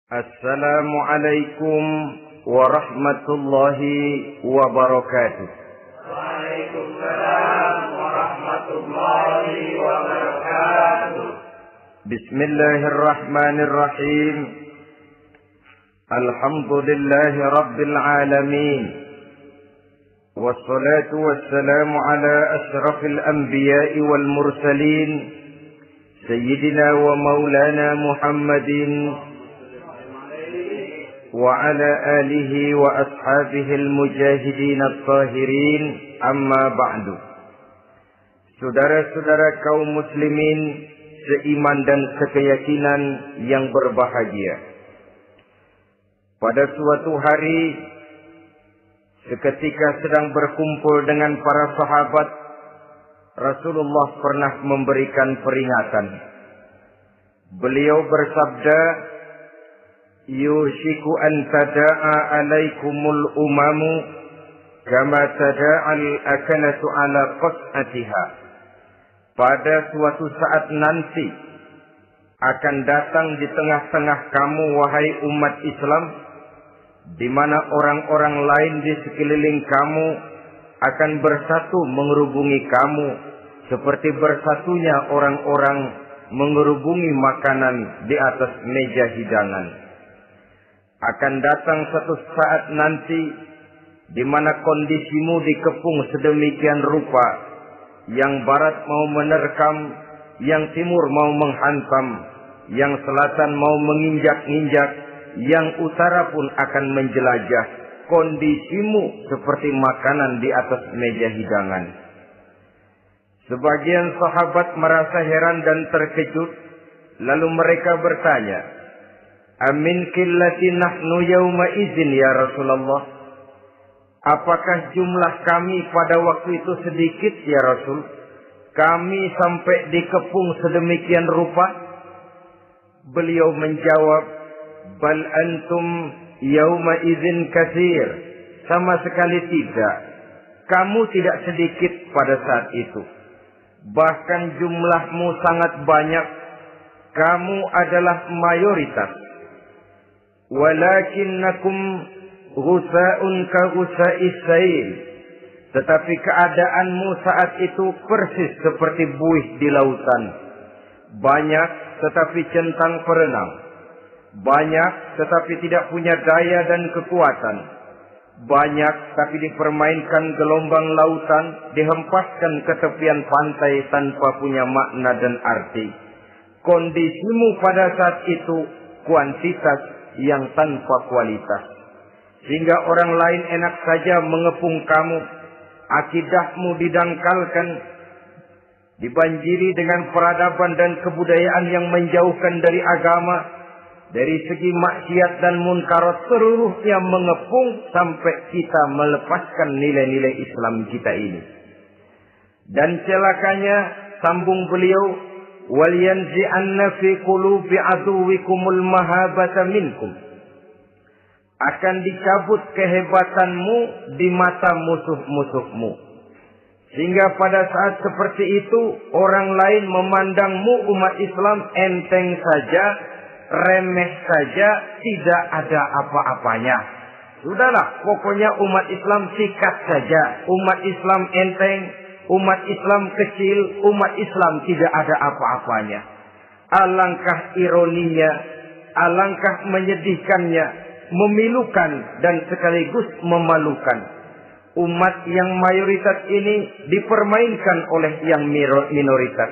Assalamualaikum warahmatullahi wabarakatuh. Waalaikumsalam warahmatullahi wabarakatuh. Bismillahirrahmanirrahim. Alhamdulillahi rabbil alamin. Wassalatu wassalamu ala ashrafil anbiya'i wal mursalin. Sayyidina wa maulana Muhammadin وعلى آله وأصحابه المجاهدين الطاهرين أما بعد. Saudara-saudara kaum muslimin seiman dan sekeyakinan yang berbahagia. Pada suatu hari seketika sedang berkumpul dengan para sahabat, Rasulullah pernah memberikan peringatan. Beliau bersabda, yushiku an tada'a alaikumul umamu kama tada'al akanatu ala qas'atiha. Pada suatu saat nanti akan datang di tengah-tengah kamu wahai umat Islam, di mana orang-orang lain di sekeliling kamu akan bersatu mengerubungi kamu seperti bersatunya orang-orang mengerubungi makanan di atas meja hidangan. Akan datang satu saat nanti di mana kondisimu dikepung sedemikian rupa, yang barat mau menerkam, yang timur mau menghantam, yang selatan mau menginjak-injak, yang utara pun akan menjelajah. Kondisimu seperti makanan di atas meja hidangan. Sebagian sahabat merasa heran dan terkejut, lalu mereka bertanya, amin qillati nahnu yawma izin ya Rasulullah. Apakah jumlah kami pada waktu itu sedikit ya Rasul? Kami sampai dikepung sedemikian rupa? Beliau menjawab, bal antum yawma izin katsir. Sama sekali tidak. Kamu tidak sedikit pada saat itu. Bahkan jumlahmu sangat banyak. Kamu adalah mayoritas. Walakinnakum ghusa'un ka ghusa'is sail. Tetapi keadaanmu saat itu persis seperti buih di lautan. Banyak tetapi centang perenang. Banyak tetapi tidak punya daya dan kekuatan. Banyak tapi dipermainkan gelombang lautan, dihempaskan ke tepian pantai tanpa punya makna dan arti. Kondisimu pada saat itu kuantitas yang tanpa kualitas, sehingga orang lain enak saja mengepung kamu. Akidahmu didangkalkan, dibanjiri dengan peradaban dan kebudayaan yang menjauhkan dari agama. Dari segi maksiat dan munkarat seluruhnya mengepung sampai kita melepaskan nilai-nilai Islam kita ini. Dan celakanya, sambung beliau, wal yanzi'anna fi qulubi aduwikumul mahabata minkum. Akan dicabut kehebatanmu di mata musuh-musuhmu, sehingga pada saat seperti itu orang lain memandangmu umat Islam enteng saja, remeh saja, tidak ada apa-apanya. Sudahlah, pokoknya umat Islam sikat saja. Umat Islam enteng, umat Islam kecil, umat Islam tidak ada apa-apanya. Alangkah ironinya, alangkah menyedihkannya, memilukan dan sekaligus memalukan. Umat yang mayoritas ini dipermainkan oleh yang minoritas.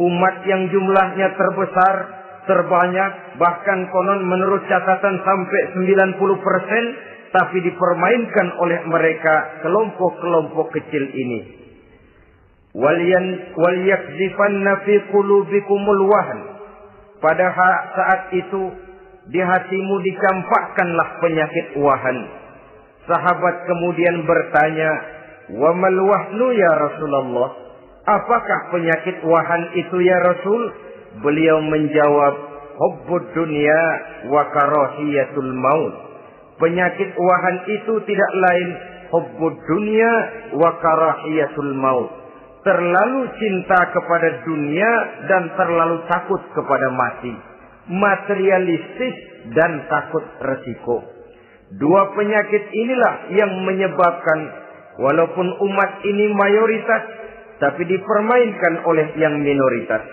Umat yang jumlahnya terbesar, terbanyak, bahkan konon menurut catatan sampai 90%, tapi dipermainkan oleh mereka kelompok-kelompok kecil ini. Wal yakzifanna fi qulubikumul wahn. Pada saat itu di hatimu dicampakkanlah penyakit wahan. Sahabat kemudian bertanya, wa mal wahnu ya Rasulullah? Apakah penyakit wahan itu ya Rasul? Beliau menjawab, hubbud dunya wa karahiyatul maut. Penyakit wahan itu tidak lain hubbud dunya wa karahiyatul maut. Terlalu cinta kepada dunia dan terlalu takut kepada mati. Materialistis dan takut resiko. Dua penyakit inilah yang menyebabkan walaupun umat ini mayoritas, tapi dipermainkan oleh yang minoritas.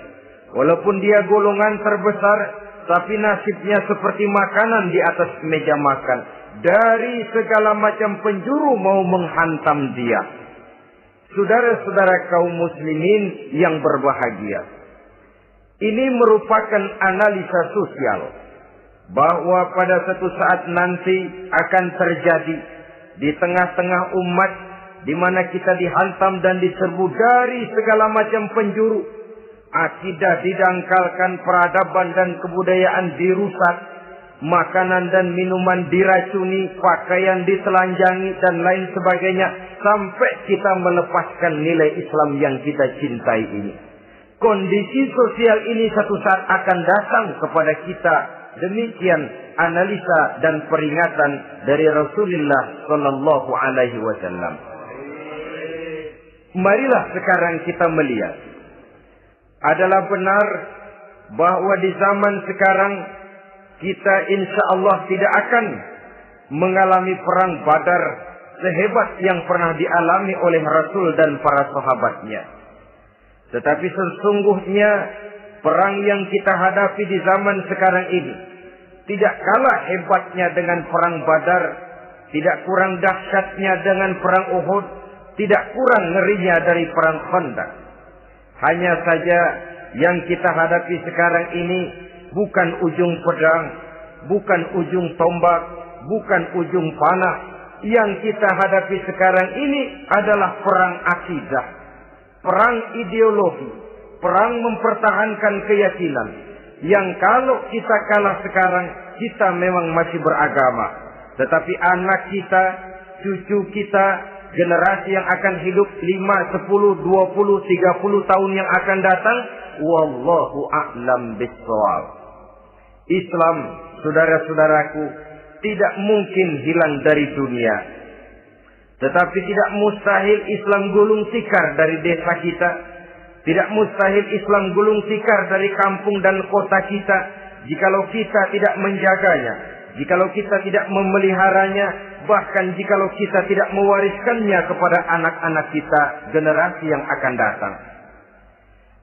Walaupun dia golongan terbesar, tapi nasibnya seperti makanan di atas meja makan. Dari segala macam penjuru mau menghantam dia. Saudara-saudara kaum muslimin yang berbahagia, ini merupakan analisa sosial bahwa pada satu saat nanti akan terjadi di tengah-tengah umat di mana kita dihantam dan diserbu dari segala macam penjuru. Akidah didangkalkan, peradaban dan kebudayaan dirusak, makanan dan minuman diracuni, pakaian ditelanjangi dan lain sebagainya, sampai kita melepaskan nilai Islam yang kita cintai ini. Kondisi sosial ini satu saat akan datang kepada kita. Demikian analisa dan peringatan dari Rasulullah sallallahu alaihi wasallam. Marilah sekarang kita melihat, adalah benar bahwa di zaman sekarang kita insya Allah tidak akan mengalami perang Badar sehebat yang pernah dialami oleh Rasul dan para sahabatnya. Tetapi sesungguhnya perang yang kita hadapi di zaman sekarang ini tidak kalah hebatnya dengan perang Badar, tidak kurang dahsyatnya dengan perang Uhud, tidak kurang ngerinya dari perang Khandaq. Hanya saja yang kita hadapi sekarang ini bukan ujung pedang, bukan ujung tombak, bukan ujung panah. Yang kita hadapi sekarang ini adalah perang akidah, perang ideologi, perang mempertahankan keyakinan. Yang kalau kita kalah sekarang, kita memang masih beragama. Tetapi anak kita, cucu kita, generasi yang akan hidup 5, 10, 20, 30 tahun yang akan datang, wallahu a'lam bissawab. Islam, saudara-saudaraku, tidak mungkin hilang dari dunia. Tetapi tidak mustahil Islam gulung tikar dari desa kita. Tidak mustahil Islam gulung tikar dari kampung dan kota kita, jikalau kita tidak menjaganya, jikalau kita tidak memeliharanya, bahkan jikalau kita tidak mewariskannya kepada anak-anak kita, generasi yang akan datang.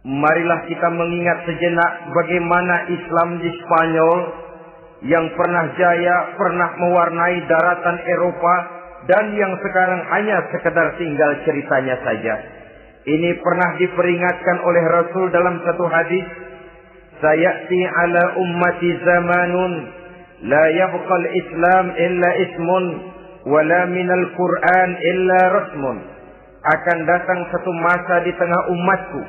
Marilah kita mengingat sejenak bagaimana Islam di Spanyol yang pernah jaya, pernah mewarnai daratan Eropa, dan yang sekarang hanya sekedar tinggal ceritanya saja. Ini pernah diperingatkan oleh Rasul dalam satu hadis, sayati ala ummati zamanun la yabqal Islam illa ismun wala minal Quran illa rasmun. Akan datang satu masa di tengah umatku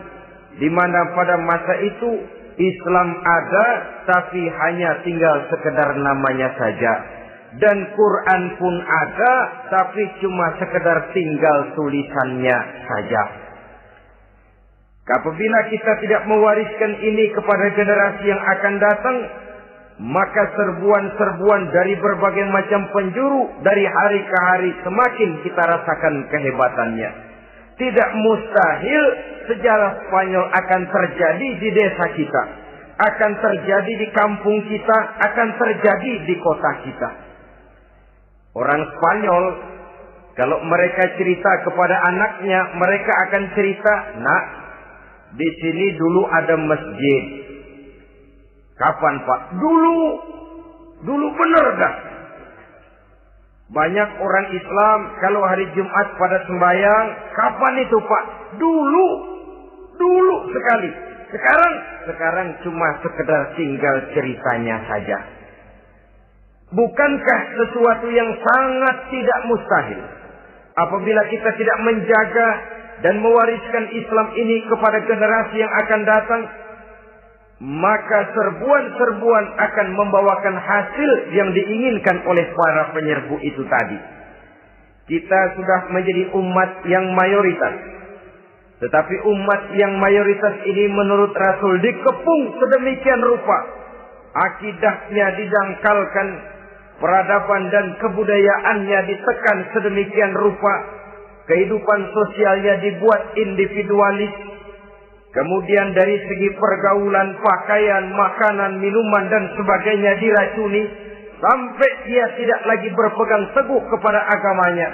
di mana pada masa itu Islam ada tapi hanya tinggal sekedar namanya saja, dan Quran pun ada tapi cuma sekedar tinggal tulisannya saja. Apabila kita tidak mewariskan ini kepada generasi yang akan datang, maka serbuan-serbuan dari berbagai macam penjuru dari hari ke hari semakin kita rasakan kehebatannya. Tidak mustahil sejarah Spanyol akan terjadi di desa kita, akan terjadi di kampung kita, akan terjadi di kota kita. Orang Spanyol, kalau mereka cerita kepada anaknya, mereka akan cerita, nak, di sini dulu ada masjid. Kapan, Pak? Dulu benar dah. Banyak orang Islam kalau hari Jumat pada sembahyang, kapan itu, Pak? Dulu sekali. Sekarang cuma sekedar tinggal ceritanya saja. Bukankah sesuatu yang sangat tidak mustahil apabila kita tidak menjaga dan mewariskan Islam ini kepada generasi yang akan datang, maka serbuan-serbuan akan membawakan hasil yang diinginkan oleh para penyerbu itu tadi. Kita sudah menjadi umat yang mayoritas, tetapi umat yang mayoritas ini menurut Rasul dikepung sedemikian rupa, akidahnya didangkalkan, peradaban dan kebudayaannya ditekan sedemikian rupa, kehidupan sosialnya dibuat individualis, kemudian dari segi pergaulan, pakaian, makanan, minuman dan sebagainya diracuni, sampai dia tidak lagi berpegang teguh kepada agamanya.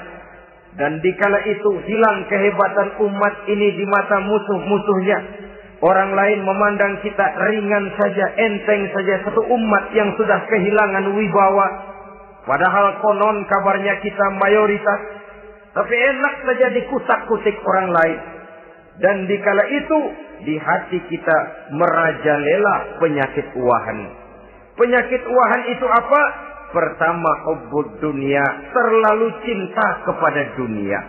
Dan dikala itu hilang kehebatan umat ini di mata musuh-musuhnya. Orang lain memandang kita ringan saja, enteng saja, satu umat yang sudah kehilangan wibawa. Padahal konon kabarnya kita mayoritas, tapi enak saja dikutak-kutik orang lain. Dan dikala itu di hati kita merajalela penyakit wahan. Penyakit wahan itu apa? Pertama, hubbud dunia, terlalu cinta kepada dunia.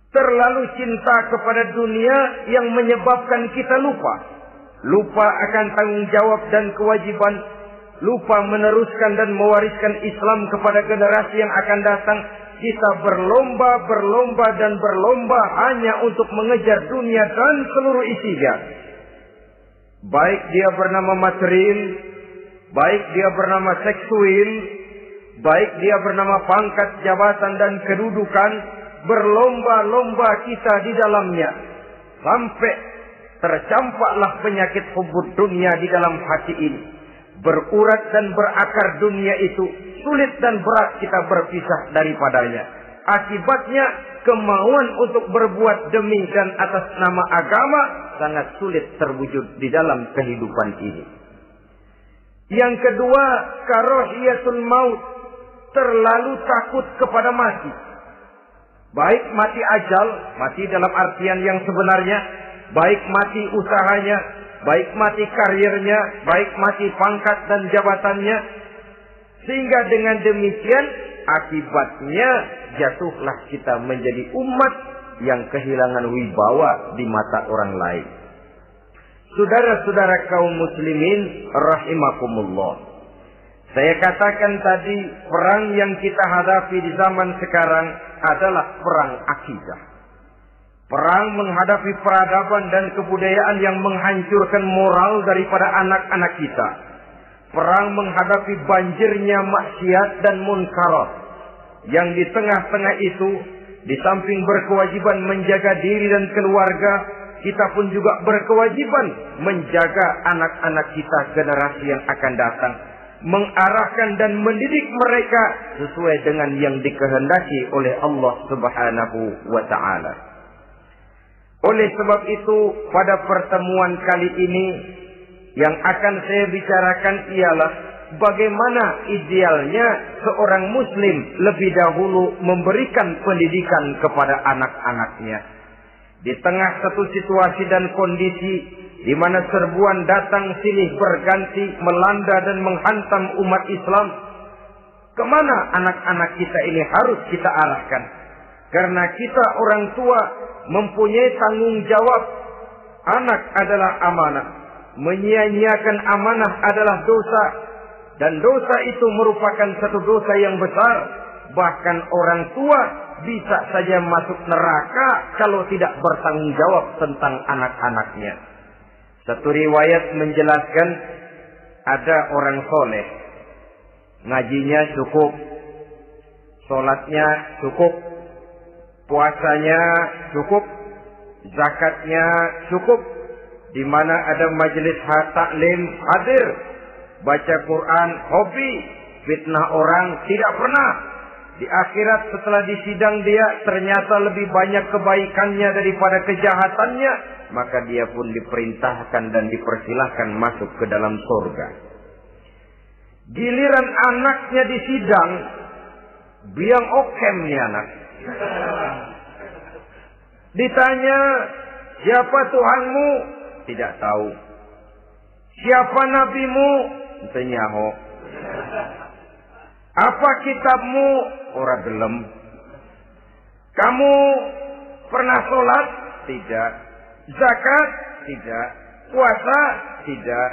Terlalu cinta kepada dunia yang menyebabkan kita lupa. Lupa akan tanggung jawab dan kewajiban. Lupa meneruskan dan mewariskan Islam kepada generasi yang akan datang. Kita berlomba hanya untuk mengejar dunia dan seluruh isinya. Baik dia bernama material, baik dia bernama seksual, baik dia bernama pangkat, jabatan dan kedudukan, berlomba-lomba kita di dalamnya. Sampai tercampaklah penyakit hubbud dunia di dalam hati ini. Berurat dan berakar dunia itu, sulit dan berat kita berpisah daripadanya. Akibatnya kemauan untuk berbuat demi dan atas nama agama sangat sulit terwujud di dalam kehidupan ini. Yang kedua, karahiyatul maut, terlalu takut kepada mati. Baik mati ajal, mati dalam artian yang sebenarnya, baik mati usahanya, baik mati karirnya, baik mati pangkat dan jabatannya. Sehingga dengan demikian akibatnya jatuhlah kita menjadi umat yang kehilangan wibawa di mata orang lain. Saudara-saudara kaum muslimin rahimakumullah. Saya katakan tadi, perang yang kita hadapi di zaman sekarang adalah perang akidah. Perang menghadapi peradaban dan kebudayaan yang menghancurkan moral daripada anak-anak kita. Perang menghadapi banjirnya maksiat dan munkarat. Yang di tengah-tengah itu, di samping berkewajiban menjaga diri dan keluarga, kita pun juga berkewajiban menjaga anak-anak kita, generasi yang akan datang. Mengarahkan dan mendidik mereka sesuai dengan yang dikehendaki oleh Allah Subhanahu wa ta'ala. Oleh sebab itu, pada pertemuan kali ini yang akan saya bicarakan ialah bagaimana idealnya seorang muslim lebih dahulu memberikan pendidikan kepada anak-anaknya. Di tengah satu situasi dan kondisi di mana serbuan datang silih berganti melanda dan menghantam umat Islam, kemana anak-anak kita ini harus kita arahkan? Karena kita orang tua mempunyai tanggung jawab. Anak adalah amanah. Menyia-nyiakan amanah adalah dosa. Dan dosa itu merupakan satu dosa yang besar. Bahkan orang tua bisa saja masuk neraka kalau tidak bertanggung jawab tentang anak-anaknya. Satu riwayat menjelaskan ada orang soleh. Ngajinya cukup. Sholatnya cukup. Puasanya cukup. Zakatnya cukup. Di mana ada majelis taklim hadir. Baca Quran hobi. Fitnah orang tidak pernah. Di akhirat setelah disidang dia ternyata lebih banyak kebaikannya daripada kejahatannya. Maka dia pun diperintahkan dan dipersilahkan masuk ke dalam surga. Giliran anaknya disidang. Biang okem nih anak. Ditanya, siapa Tuhanmu? Tidak tahu. Siapa nabimu? Tenyaho. Apa kitabmu? Ora gelem. Kamu pernah sholat? Tidak. Zakat? Tidak. Puasa? Tidak.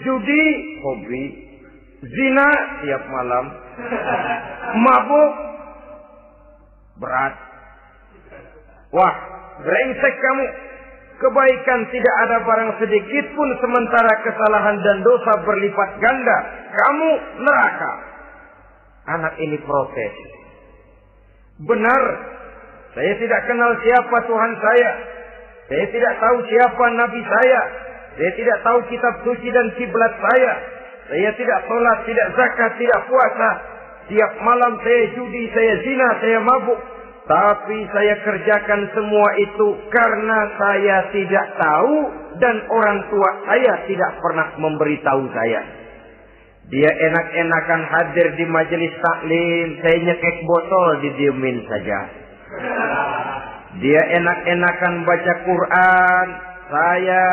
Judi? Hobi. Zina? Tiap malam. Mabuk? Berat. Wah, brengsek kamu. Kebaikan tidak ada barang sedikit pun, sementara kesalahan dan dosa berlipat ganda. Kamu neraka. Anak ini protes. Benar, saya tidak kenal siapa Tuhan saya. Saya tidak tahu siapa nabi saya. Saya tidak tahu kitab suci dan kiblat saya. Saya tidak sholat, tidak zakat, tidak puasa. Tiap malam saya judi, saya zina, saya mabuk. Tapi saya kerjakan semua itu karena saya tidak tahu dan orang tua saya tidak pernah memberitahu saya. Dia enak-enakan hadir di majelis taklim, saya nyekek botol, didiemin saja. Dia enak-enakan baca Quran, saya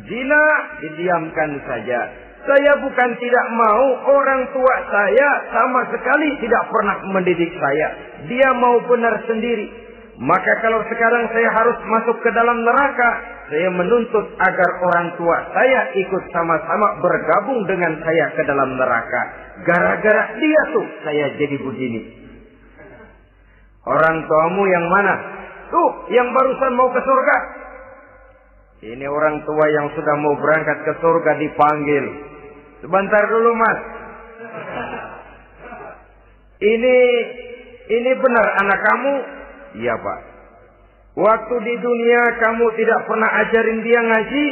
zina, didiamkan saja. Saya bukan tidak mau, orang tua saya sama sekali tidak pernah mendidik saya. Dia mau benar sendiri. Maka kalau sekarang saya harus masuk ke dalam neraka, saya menuntut agar orang tua saya ikut sama-sama bergabung dengan saya ke dalam neraka. Gara-gara dia tuh saya jadi begini. Orang tuamu yang mana? Tuh, yang barusan mau ke surga. Ini orang tua yang sudah mau berangkat ke surga dipanggil. Sebentar dulu, Mas. Ini benar anak kamu? Iya, Pak. Waktu di dunia kamu tidak pernah ajarin dia ngaji?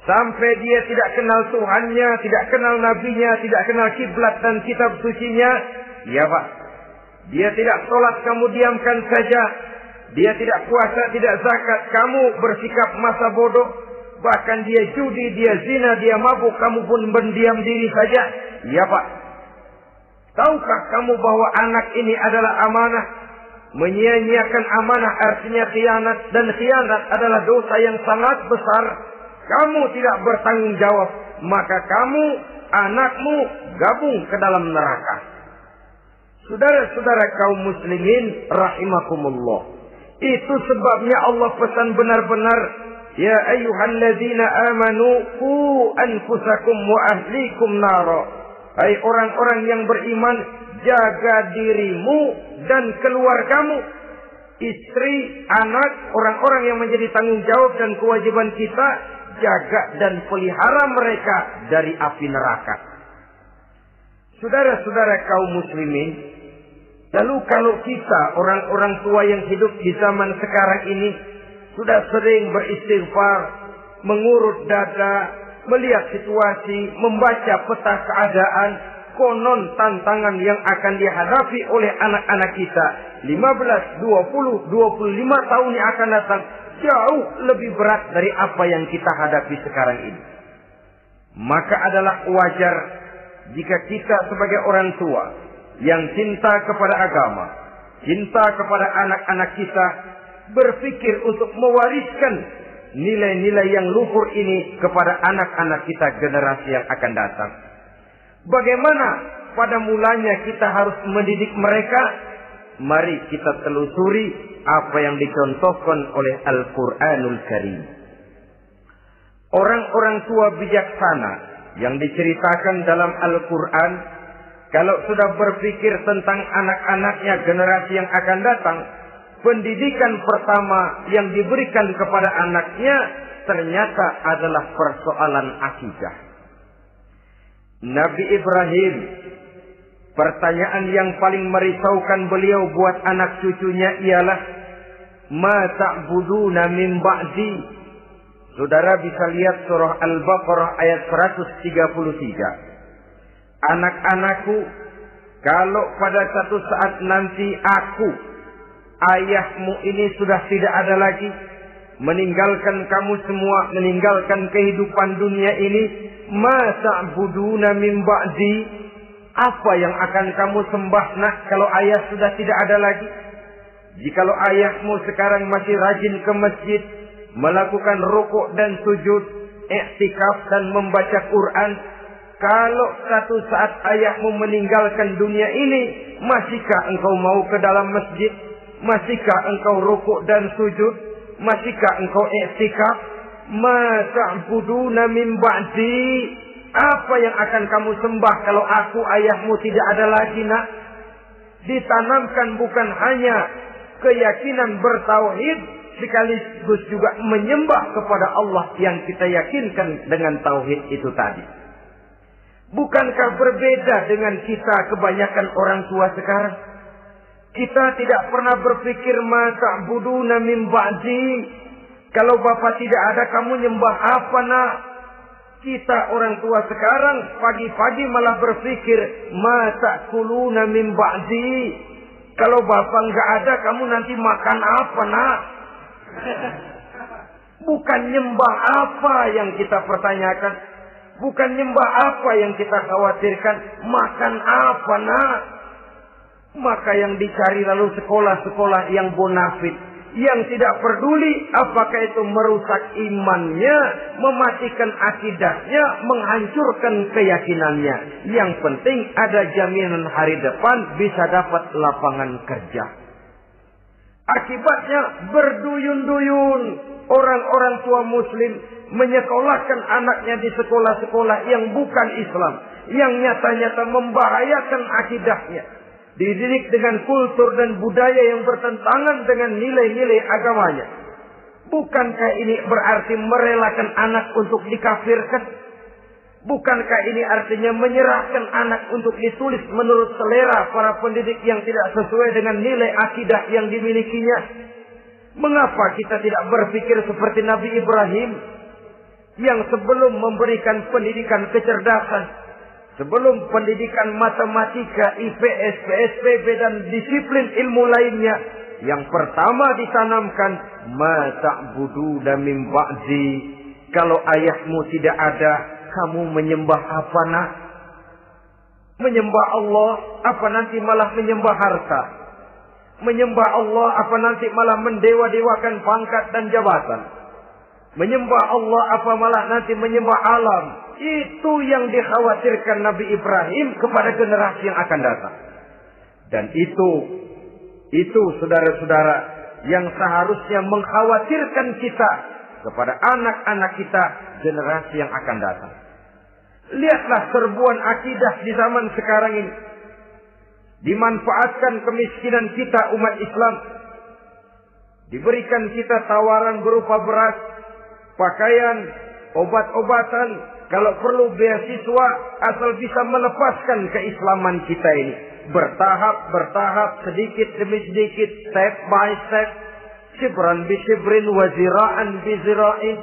Sampai dia tidak kenal Tuhannya, tidak kenal nabinya, tidak kenal kiblat dan kitab sucinya? Iya, Pak. Dia tidak sholat, kamu diamkan saja. Dia tidak puasa, tidak zakat, kamu bersikap masa bodoh. Bahkan dia judi, dia zina, dia mabuk, kamu pun berdiam diri saja. Iya, Pak. Tahukah kamu bahwa anak ini adalah amanah? Menyia-nyiakan amanah artinya khianat. Dan khianat adalah dosa yang sangat besar. Kamu tidak bertanggung jawab. Maka kamu, anakmu, gabung ke dalam neraka. Saudara-saudara kaum muslimin rahimakumullah. Itu sebabnya Allah pesan benar-benar, ya ayyuhalladzina amanu qu anfusakum wa ahlikum nara. Hai orang-orang yang beriman, jaga dirimu dan keluargamu, istri, anak, orang-orang yang menjadi tanggung jawab dan kewajiban kita, jaga dan pelihara mereka dari api neraka. Saudara-saudara kaum muslimin, lalu kalau kita orang-orang tua yang hidup di zaman sekarang ini sudah sering beristighfar, mengurut dada, melihat situasi, membaca peta keadaan, konon tantangan yang akan dihadapi oleh anak-anak kita 15, 20, 25 tahun yang akan datang jauh lebih berat dari apa yang kita hadapi sekarang ini. Maka adalah wajar jika kita sebagai orang tua yang cinta kepada agama, cinta kepada anak-anak kita, berpikir untuk mewariskan nilai-nilai yang luhur ini kepada anak-anak kita generasi yang akan datang. Bagaimana pada mulanya kita harus mendidik mereka? Mari kita telusuri apa yang dicontohkan oleh Al-Quranul Karim. Orang-orang tua bijaksana yang diceritakan dalam Al-Quran, kalau sudah berpikir tentang anak-anaknya generasi yang akan datang, pendidikan pertama yang diberikan kepada anaknya ternyata adalah persoalan akidah. Nabi Ibrahim, pertanyaan yang paling merisaukan beliau buat anak cucunya ialah, ma ta'buduna min ba'di. Saudara bisa lihat surah Al-Baqarah ayat 133. Anak-anakku, kalau pada satu saat nanti aku, ayahmu ini sudah tidak ada lagi, meninggalkan kamu semua, meninggalkan kehidupan dunia ini, ma ta'buduna min ba'di, apa yang akan kamu sembah nak kalau ayah sudah tidak ada lagi? Jikalau ayahmu sekarang masih rajin ke masjid, melakukan rukuk dan sujud, i'tikaf dan membaca Quran, kalau satu saat ayahmu meninggalkan dunia ini, masihkah engkau mau ke dalam masjid? Masihkah engkau rukuk dan sujud? Masihkah engkau i'tikaf? Ma ta'buduna min ba'di, apa yang akan kamu sembah kalau aku ayahmu tidak ada lagi nak? Ditanamkan bukan hanya keyakinan bertauhid, sekaligus juga menyembah kepada Allah yang kita yakinkan dengan tauhid itu tadi. Bukankah berbeda dengan kita kebanyakan orang tua sekarang? Kita tidak pernah berpikir masa buduna min ba'di. Kalau bapak tidak ada, kamu nyembah apa nak? Kita orang tua sekarang pagi-pagi malah berpikir masa kuluna min ba'di. Kalau bapak nggak ada, kamu nanti makan apa nak? Bukan nyembah apa yang kita pertanyakan. Bukan nyembah apa yang kita khawatirkan. Makan apa nak? Maka yang dicari lalu sekolah-sekolah yang bonafit. Yang tidak peduli apakah itu merusak imannya, mematikan akidahnya, menghancurkan keyakinannya. Yang penting ada jaminan hari depan bisa dapat lapangan kerja. Akibatnya berduyun-duyun orang-orang tua muslim menyekolahkan anaknya di sekolah-sekolah yang bukan Islam, yang nyata-nyata membahayakan akidahnya. Dididik dengan kultur dan budaya yang bertentangan dengan nilai-nilai agamanya. Bukankah ini berarti merelakan anak untuk dikafirkan? Bukankah ini artinya menyerahkan anak untuk ditulis menurut selera para pendidik yang tidak sesuai dengan nilai akidah yang dimilikinya? Mengapa kita tidak berpikir seperti Nabi Ibrahim yang sebelum memberikan pendidikan kecerdasan, sebelum pendidikan matematika, IPS, PSPB dan disiplin ilmu lainnya, yang pertama ditanamkan ma ta'buduna min ba'di. Kalau ayahmu tidak ada, kamu menyembah apa nak? Menyembah Allah, apa nanti malah menyembah harta? Menyembah Allah, apa nanti malah mendewa-dewakan pangkat dan jabatan? Menyembah Allah, apa malah nanti menyembah alam? Itu yang dikhawatirkan Nabi Ibrahim kepada generasi yang akan datang. Dan itu saudara-saudara yang seharusnya mengkhawatirkan kita kepada anak-anak kita generasi yang akan datang. Lihatlah serbuan akidah di zaman sekarang ini. Dimanfaatkan kemiskinan kita umat Islam. Diberikan kita tawaran berupa beras, pakaian, obat-obatan, kalau perlu beasiswa, asal bisa melepaskan keislaman kita ini. Bertahap, sedikit demi sedikit, step by step, shibran bi shibrin wa zira'an bi zira'in.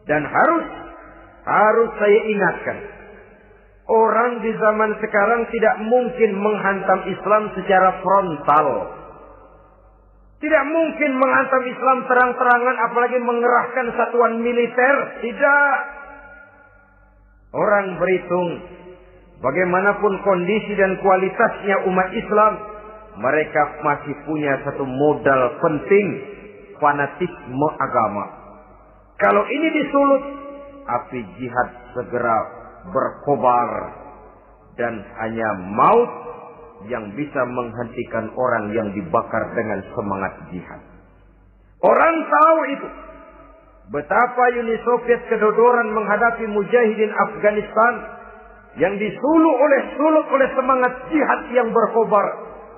Dan harus saya ingatkan, orang di zaman sekarang tidak mungkin menghantam Islam secara frontal. Tidak mungkin menghantam Islam terang-terangan, apalagi mengerahkan satuan militer. Tidak. Orang berhitung, bagaimanapun kondisi dan kualitasnya umat Islam, mereka masih punya satu modal penting, fanatisme agama. Kalau ini disulut, api jihad segera berkobar, dan hanya maut yang bisa menghentikan orang yang dibakar dengan semangat jihad. Orang tahu itu. Betapa Uni Soviet kedodoran menghadapi mujahidin Afghanistan yang disulut oleh semangat jihad yang berkobar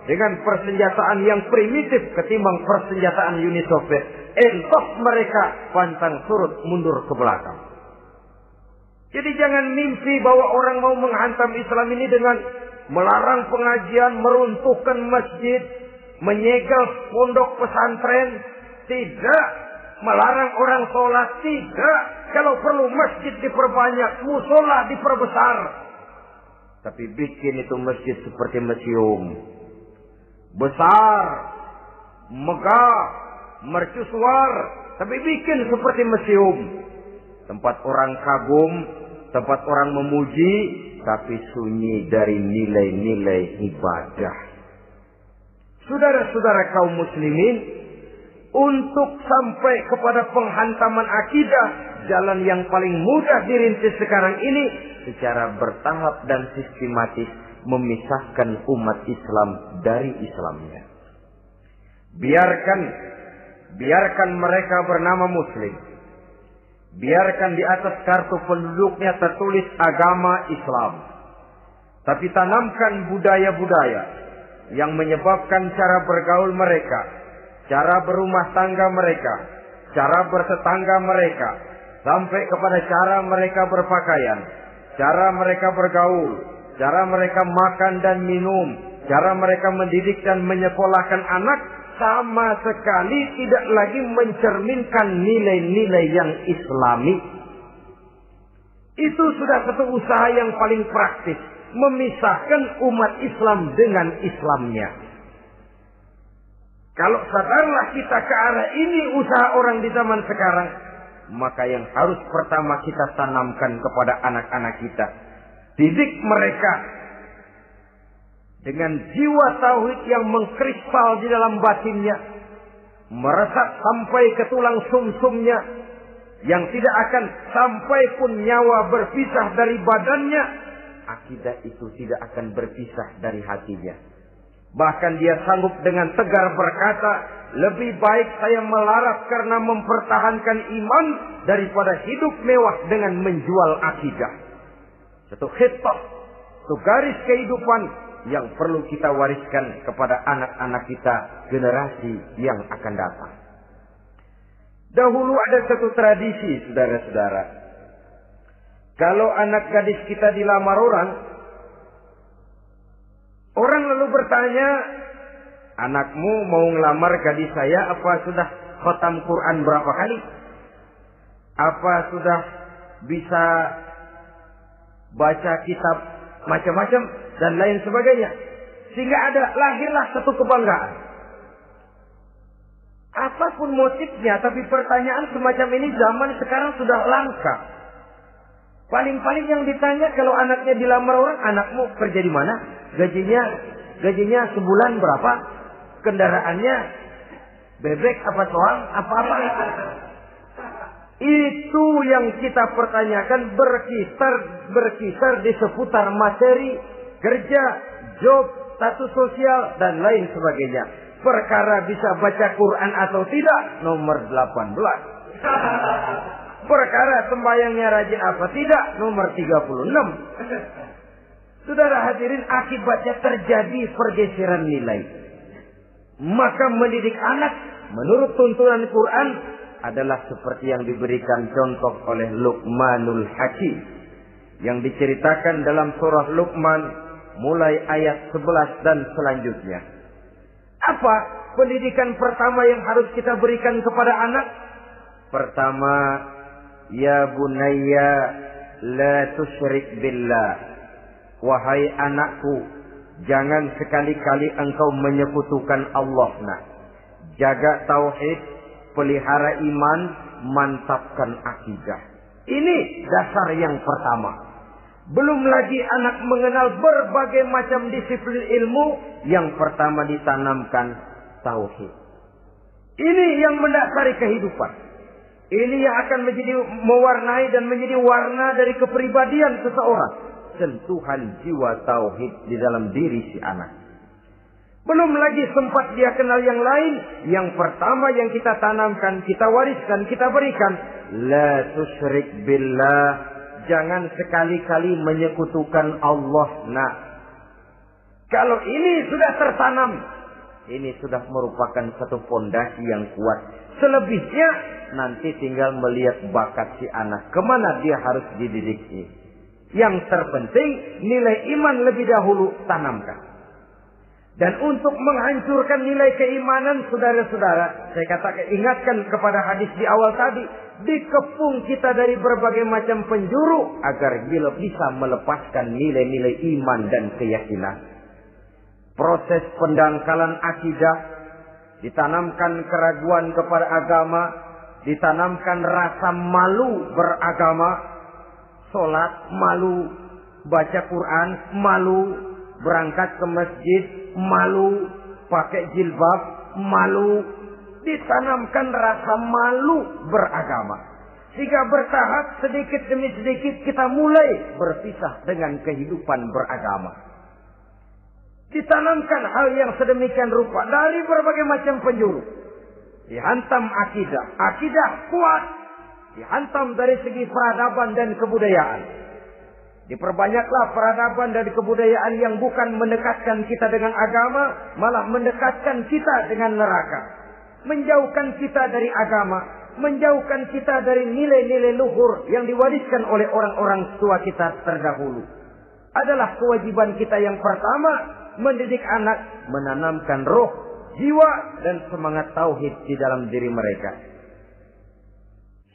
dengan persenjataan yang primitif ketimbang persenjataan Uni Soviet. Entos mereka pantang surut mundur ke belakang. Jadi jangan mimpi bahwa orang mau menghantam Islam ini dengan melarang pengajian, meruntuhkan masjid, menyegel pondok pesantren. Tidak. Melarang orang sholat. Tidak. Kalau perlu masjid diperbanyak, musola diperbesar. Tapi bikin itu masjid seperti museum. Besar, megah, mercusuar. Tapi bikin seperti museum. Tempat orang kagum, tempat orang memuji, tapi sunyi dari nilai-nilai ibadah. Saudara-saudara kaum muslimin, untuk sampai kepada penghantaman akidah, jalan yang paling mudah dirintis sekarang ini secara bertahap dan sistematis memisahkan umat Islam dari Islamnya. Biarkan mereka bernama Muslim. Biarkan di atas kartu penduduknya tertulis agama Islam. Tapi tanamkan budaya-budaya yang menyebabkan cara bergaul mereka, cara berumah tangga mereka, cara bertetangga mereka, sampai kepada cara mereka berpakaian, cara mereka bergaul, cara mereka makan dan minum, Cara mereka mendidik dan menyekolahkan anak sama sekali tidak lagi mencerminkan nilai-nilai yang Islami. Itu sudah satu usaha yang paling praktis, memisahkan umat Islam dengan Islamnya. Kalau sadarlah kita ke arah ini usaha orang di zaman sekarang, maka yang harus pertama kita tanamkan kepada anak-anak kita, didik mereka dengan jiwa tauhid yang mengkrispal di dalam batinnya, meresap sampai ke tulang sumsumnya, yang tidak akan sampai pun nyawa berpisah dari badannya. Akidah itu tidak akan berpisah dari hatinya. Bahkan dia sanggup dengan tegar berkata, lebih baik saya melarat karena mempertahankan iman daripada hidup mewah dengan menjual akidah. Satu khitbah, satu garis kehidupan yang perlu kita wariskan kepada anak-anak kita, generasi yang akan datang. Dahulu ada satu tradisi, saudara-saudara. Kalau anak gadis kita dilamar orang lalu bertanya, anakmu mau ngelamar gadis saya, apa sudah khatam Quran berapa kali? Apa sudah bisa baca kitab macam-macam dan lain sebagainya? Sehingga lahirlah satu kebanggaan. Apapun motifnya, tapi pertanyaan semacam ini zaman sekarang sudah langka. Paling-paling yang ditanya kalau anaknya dilamar orang, anakmu kerja di mana? Gajinya sebulan berapa? Kendaraannya bebek apa soang? Apa-apa? Itu yang kita pertanyakan, berkisar di seputar materi, kerja, job, status sosial, dan lain sebagainya. Perkara bisa baca Quran atau tidak, nomor 18. Perkara sembahyangnya rajin apa tidak, nomor 36. Saudara hadirin, akibatnya terjadi pergeseran nilai. Maka mendidik anak menurut tuntunan Quran adalah seperti yang diberikan contoh oleh Luqmanul Hakim, yang diceritakan dalam surah Luqman mulai ayat 11 dan selanjutnya. Apa pendidikan pertama yang harus kita berikan kepada anak? Pertama, ya bunayya la tusyrik billah. Wahai anakku, jangan sekali-kali engkau menyekutukan Allah. Nah, jaga tauhid, pelihara iman, mantapkan akidah. Ini dasar yang pertama. Belum lagi anak mengenal berbagai macam disiplin ilmu, yang pertama ditanamkan tauhid. Ini yang mendasari kehidupan. Ini yang akan menjadi mewarnai dan menjadi warna dari kepribadian seseorang. Sentuhan jiwa tauhid di dalam diri si anak. Belum lagi sempat dia kenal yang lain. Yang pertama yang kita tanamkan, kita wariskan, kita berikan, la tusyrik billah. Jangan sekali-kali menyekutukan Allah. Nah, kalau ini sudah tertanam, ini sudah merupakan satu fondasi yang kuat. Selebihnya nanti tinggal melihat bakat si anak, kemana dia harus dididik. Yang terpenting nilai iman lebih dahulu tanamkan. Dan untuk menghancurkan nilai keimanan, saudara-saudara, saya katakan, ingatkan kepada hadis di awal tadi, dikepung kita dari berbagai macam penjuru agar bisa melepaskan nilai-nilai iman dan keyakinan. Proses pendangkalan akidah, ditanamkan keraguan kepada agama, ditanamkan rasa malu beragama. Sholat malu, baca Quran malu, berangkat ke masjid malu, pakai jilbab malu. Ditanamkan rasa malu beragama. Sehingga bertahap sedikit demi sedikit kita mulai berpisah dengan kehidupan beragama. Ditanamkan hal yang sedemikian rupa dari berbagai macam penjuru. Dihantam akidah. Akidah kuat. Dihantam dari segi peradaban dan kebudayaan. Diperbanyaklah peradaban dan kebudayaan yang bukan mendekatkan kita dengan agama, malah mendekatkan kita dengan neraka. Menjauhkan kita dari agama, menjauhkan kita dari nilai-nilai luhur yang diwariskan oleh orang-orang tua kita terdahulu. Adalah kewajiban kita yang pertama, mendidik anak, menanamkan roh, jiwa, dan semangat tauhid di dalam diri mereka.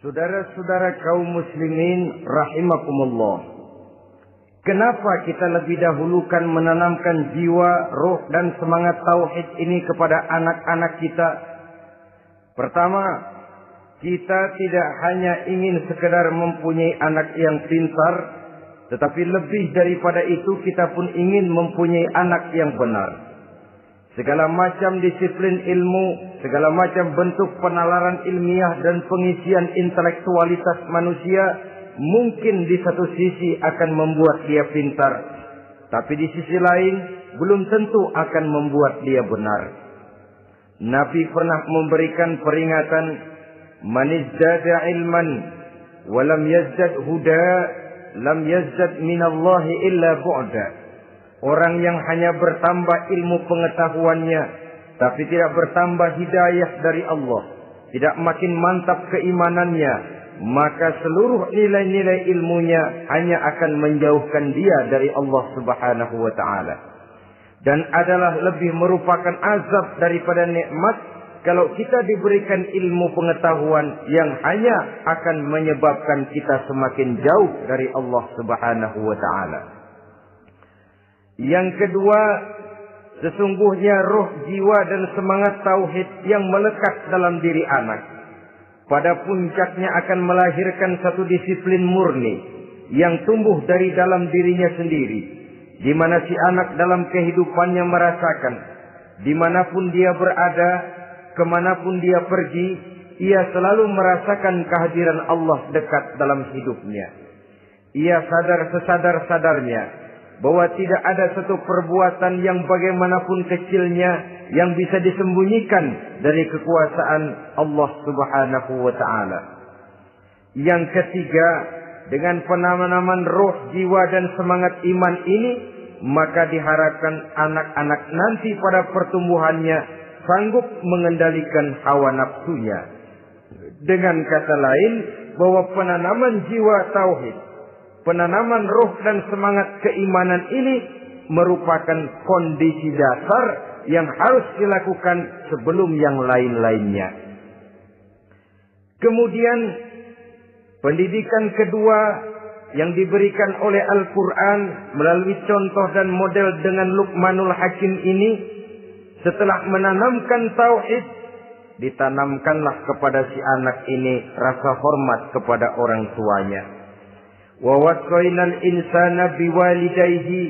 Saudara-saudara kaum muslimin rahimakumullah. Kenapa kita lebih dahulukan menanamkan jiwa, roh, dan semangat tauhid ini kepada anak-anak kita? Pertama, kita tidak hanya ingin sekedar mempunyai anak yang pintar, tetapi lebih daripada itu kita pun ingin mempunyai anak yang benar. Segala macam disiplin ilmu, segala macam bentuk penalaran ilmiah dan pengisian intelektualitas manusia mungkin di satu sisi akan membuat dia pintar, tapi di sisi lain belum tentu akan membuat dia benar. Nabi pernah memberikan peringatan, "Man izdada ilman wa lam yazdad huda, lam yazdad minallahi illa bu'da." Orang yang hanya bertambah ilmu pengetahuannya, tapi tidak bertambah hidayah dari Allah, tidak makin mantap keimanannya, maka seluruh nilai-nilai ilmunya hanya akan menjauhkan dia dari Allah Subhanahu wa ta'ala. Dan adalah lebih merupakan azab daripada nikmat kalau kita diberikan ilmu pengetahuan yang hanya akan menyebabkan kita semakin jauh dari Allah Subhanahu wa ta'ala. Yang kedua, sesungguhnya roh, jiwa, dan semangat tauhid yang melekat dalam diri anak pada puncaknya akan melahirkan satu disiplin murni yang tumbuh dari dalam dirinya sendiri, di mana si anak dalam kehidupannya merasakan dimanapun dia berada, kemanapun dia pergi, ia selalu merasakan kehadiran Allah dekat dalam hidupnya. Ia sadar sesadar-sadarnya bahwa tidak ada satu perbuatan yang bagaimanapun kecilnya yang bisa disembunyikan dari kekuasaan Allah Subhanahu wa ta'ala. Yang ketiga, dengan penanaman roh, jiwa, dan semangat iman ini, maka diharapkan anak-anak nanti pada pertumbuhannya sanggup mengendalikan hawa nafsunya. Dengan kata lain, bahwa penanaman jiwa tauhid, penanaman roh dan semangat keimanan ini merupakan kondisi dasar yang harus dilakukan sebelum yang lain-lainnya. Kemudian pendidikan kedua yang diberikan oleh Al-Quran melalui contoh dan model dengan Luqmanul Hakim ini, setelah menanamkan tauhid, ditanamkanlah kepada si anak ini rasa hormat kepada orang tuanya. Wa wasainal insana biwalidayhi,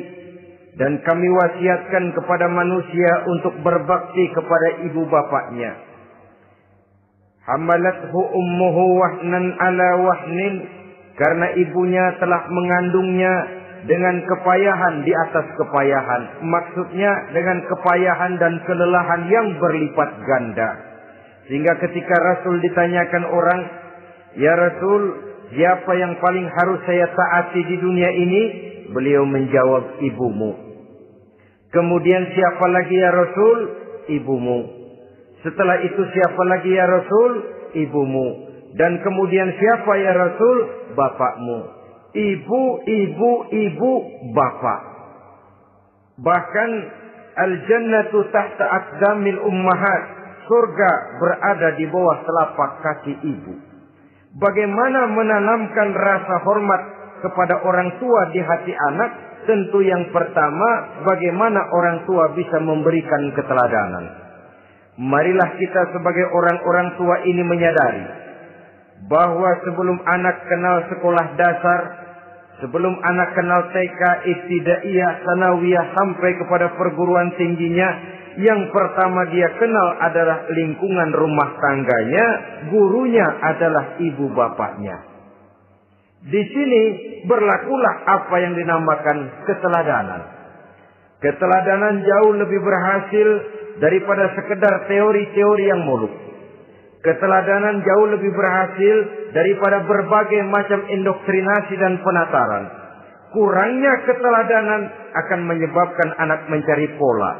dan kami wasiatkan kepada manusia untuk berbakti kepada ibu bapaknya. Hamalathu ummuhu wahnan ala wahnin, karena ibunya telah mengandungnya dengan kepayahan di atas kepayahan. Maksudnya dengan kepayahan dan kelelahan yang berlipat ganda. Sehingga ketika Rasul ditanyakan orang, "Ya Rasul, siapa yang paling harus saya taati di dunia ini?" Beliau menjawab, "Ibumu." Kemudian, "Siapa lagi ya Rasul?" "Ibumu." Setelah itu, "Siapa lagi ya Rasul?" "Ibumu." Dan kemudian, "Siapa ya Rasul?" "Bapakmu." Ibu, ibu, ibu, bapak. Bahkan al-jannatu tahta aqdamil ummahat, surga berada di bawah telapak kaki ibu. Bagaimana menanamkan rasa hormat kepada orang tua di hati anak? Tentu yang pertama, bagaimana orang tua bisa memberikan keteladanan. Marilah kita sebagai orang-orang tua ini menyadari bahwa sebelum anak kenal sekolah dasar, sebelum anak kenal TK, ibtidaiyah, sanawiyah, sampai kepada perguruan tingginya, yang pertama dia kenal adalah lingkungan rumah tangganya, gurunya adalah ibu bapaknya. Di sini berlakulah apa yang dinamakan keteladanan. Keteladanan jauh lebih berhasil daripada sekedar teori-teori yang muluk. Keteladanan jauh lebih berhasil daripada berbagai macam indoktrinasi dan penataran. Kurangnya keteladanan akan menyebabkan anak mencari pola.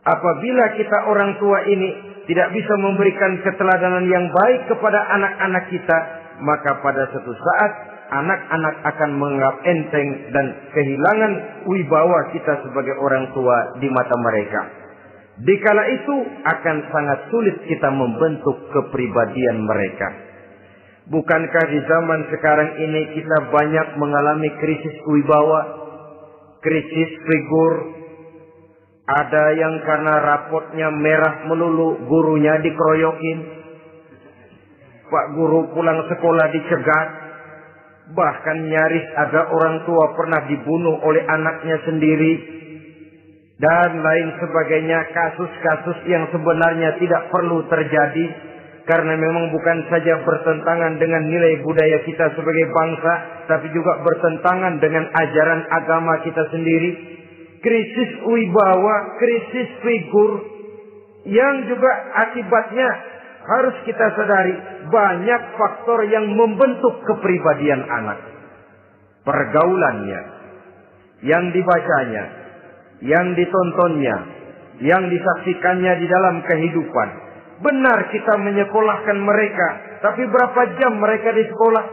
Apabila kita orang tua ini tidak bisa memberikan keteladanan yang baik kepada anak-anak kita, maka pada suatu saat anak-anak akan menganggap enteng dan kehilangan wibawa kita sebagai orang tua di mata mereka. Dikala itu akan sangat sulit kita membentuk kepribadian mereka. Bukankah di zaman sekarang ini kita banyak mengalami krisis wibawa, krisis figur? Ada yang karena rapotnya merah melulu, gurunya dikeroyokin. Pak guru pulang sekolah dicegat. Bahkan nyaris ada orang tua pernah dibunuh oleh anaknya sendiri. Dan lain sebagainya, kasus-kasus yang sebenarnya tidak perlu terjadi. Karena memang bukan saja bertentangan dengan nilai budaya kita sebagai bangsa, tapi juga bertentangan dengan ajaran agama kita sendiri. Krisis wibawa, krisis figur, yang juga akibatnya harus kita sadari banyak faktor yang membentuk kepribadian anak. Pergaulannya, yang dibacanya, yang ditontonnya, yang disaksikannya di dalam kehidupan. Benar kita menyekolahkan mereka, tapi berapa jam mereka di sekolah?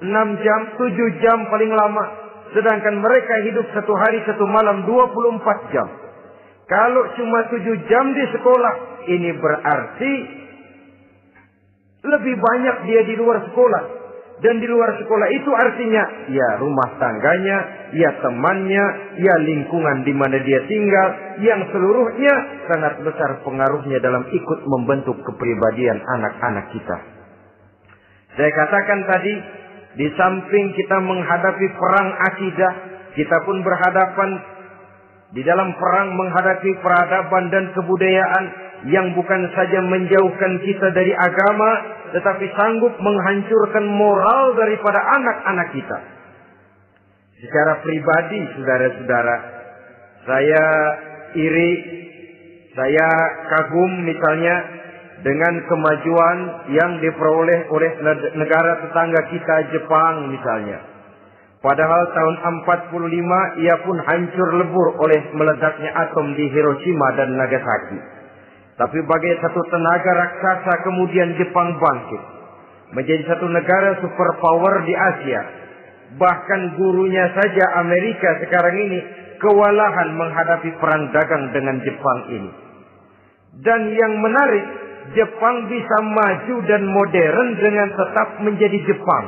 6 jam, 7 jam paling lama. Sedangkan mereka hidup satu hari satu malam 24 jam. Kalau cuma 7 jam di sekolah, ini berarti lebih banyak dia di luar sekolah. Dan di luar sekolah itu artinya ya rumah tangganya, ya temannya, ya lingkungan di mana dia tinggal, yang seluruhnya sangat besar pengaruhnya dalam ikut membentuk kepribadian anak-anak kita. Saya katakan tadi, di samping kita menghadapi perang akidah, kita pun berhadapan di dalam perang menghadapi peradaban dan kebudayaan yang bukan saja menjauhkan kita dari agama, tetapi sanggup menghancurkan moral daripada anak-anak kita. Secara pribadi, saudara-saudara, saya iri, saya kagum misalnya dengan kemajuan yang diperoleh oleh negara tetangga kita, Jepang misalnya. Padahal tahun 45 ia pun hancur lebur oleh meledaknya atom di Hiroshima dan Nagasaki. Tapi bagai satu tenaga raksasa kemudian Jepang bangkit. Menjadi satu negara superpower di Asia. Bahkan gurunya saja Amerika sekarang ini kewalahan menghadapi perang dagang dengan Jepang ini. Dan yang menarik, Jepang bisa maju dan modern dengan tetap menjadi Jepang.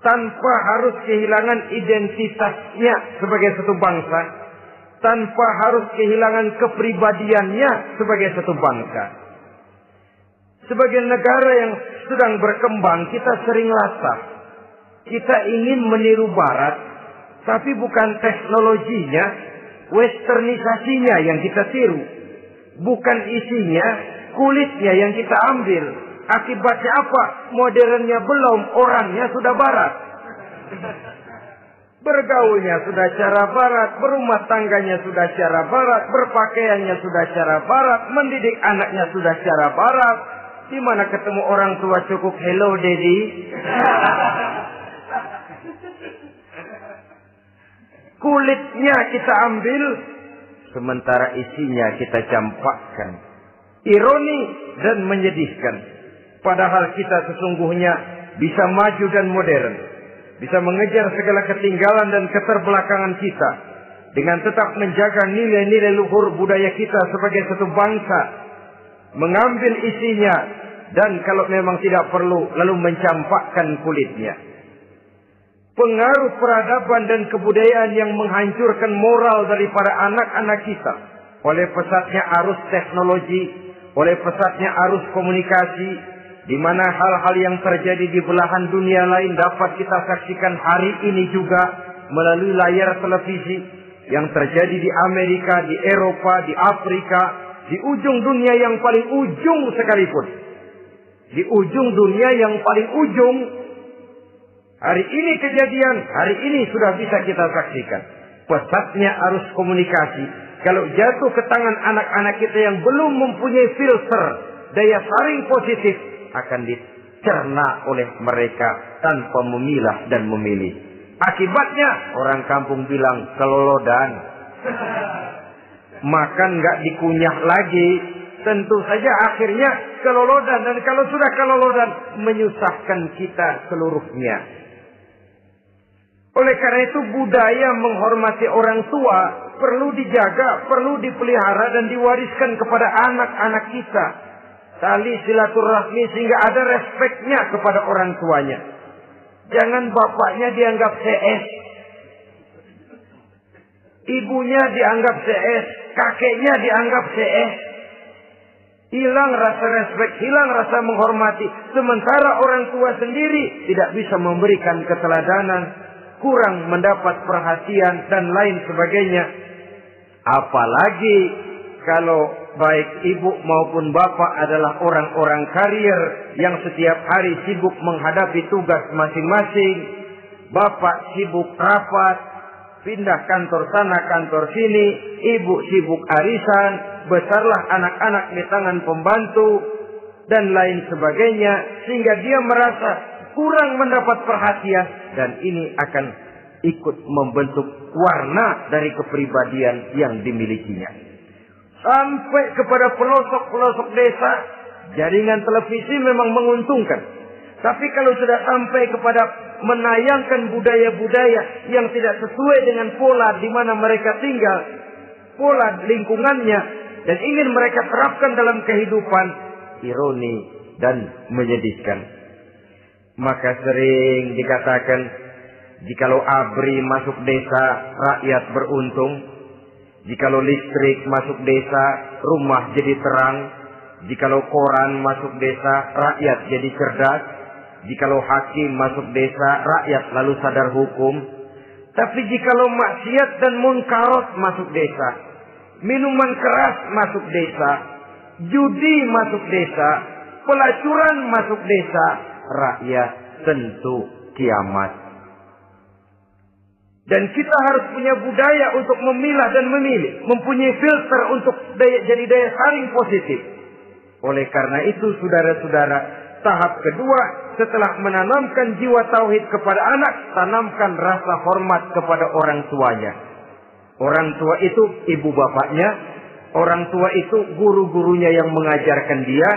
Tanpa harus kehilangan identitasnya sebagai satu bangsa. Tanpa harus kehilangan kepribadiannya sebagai satu bangsa. Sebagai negara yang sedang berkembang, kita sering latah. Kita ingin meniru Barat, tapi bukan teknologinya, westernisasinya yang kita tiru. Bukan isinya, kulitnya yang kita ambil. Akibatnya apa? Modernnya belum, orangnya sudah Barat. Bergaulnya sudah cara Barat, berumah tangganya sudah cara Barat, berpakaiannya sudah cara Barat, mendidik anaknya sudah cara Barat. Di mana ketemu orang tua cukup hello daddy. Kulitnya kita ambil, sementara isinya kita campakkan. Ironi dan menyedihkan. Padahal kita sesungguhnya bisa maju dan modern. Bisa mengejar segala ketinggalan dan keterbelakangan kita. Dengan tetap menjaga nilai-nilai luhur budaya kita sebagai satu bangsa. Mengambil isinya. Dan kalau memang tidak perlu, lalu mencampakkan kulitnya. Pengaruh peradaban dan kebudayaan yang menghancurkan moral daripada anak-anak kita. Oleh pesatnya arus teknologi. Oleh pesatnya arus komunikasi. Di mana hal-hal yang terjadi di belahan dunia lain dapat kita saksikan hari ini juga melalui layar televisi yang terjadi di Amerika, di Eropa, di Afrika, di ujung dunia yang paling ujung sekalipun. Di ujung dunia yang paling ujung, hari ini kejadian, hari ini sudah bisa kita saksikan. Pesatnya arus komunikasi, kalau jatuh ke tangan anak-anak kita yang belum mempunyai filter, daya saring positif, akan dicerna oleh mereka tanpa memilah dan memilih. Akibatnya orang kampung bilang kelolodan. Makan nggak dikunyah lagi. Tentu saja akhirnya kelolodan. Dan kalau sudah kelolodan, menyusahkan kita seluruhnya. Oleh karena itu budaya menghormati orang tua perlu dijaga, perlu dipelihara dan diwariskan kepada anak-anak kita. Tali silaturahmi sehingga ada respeknya kepada orang tuanya. Jangan bapaknya dianggap CS, ibunya dianggap CS, kakeknya dianggap CS. Hilang rasa respek, hilang rasa menghormati. Sementara orang tua sendiri tidak bisa memberikan keteladanan, kurang mendapat perhatian dan lain sebagainya. Apalagi kalau baik ibu maupun bapak adalah orang-orang karier yang setiap hari sibuk menghadapi tugas masing-masing. Bapak sibuk rapat, pindah kantor sana kantor sini, ibu sibuk arisan, besarlah anak-anak di tangan pembantu dan lain sebagainya, sehingga dia merasa kurang mendapat perhatian, dan ini akan ikut membentuk warna dari kepribadian yang dimilikinya. Sampai kepada pelosok-pelosok desa, jaringan televisi memang menguntungkan. Tapi kalau sudah sampai kepada menayangkan budaya-budaya yang tidak sesuai dengan pola di mana mereka tinggal, pola lingkungannya, dan ingin mereka terapkan dalam kehidupan, ironi dan menyedihkan. Maka sering dikatakan, jikalau ABRI masuk desa, rakyat beruntung. Jikalau listrik masuk desa, rumah jadi terang. Jikalau koran masuk desa, rakyat jadi cerdas. Jikalau hakim masuk desa, rakyat lalu sadar hukum. Tapi jikalau maksiat dan munkarat masuk desa, minuman keras masuk desa, judi masuk desa, pelacuran masuk desa, rakyat tentu kiamat. Dan kita harus punya budaya untuk memilah dan memilih, mempunyai filter untuk jadi daya saring positif. Oleh karena itu, saudara-saudara, tahap kedua setelah menanamkan jiwa tauhid kepada anak, tanamkan rasa hormat kepada orang tuanya. Orang tua itu ibu bapaknya, orang tua itu guru-gurunya yang mengajarkan dia,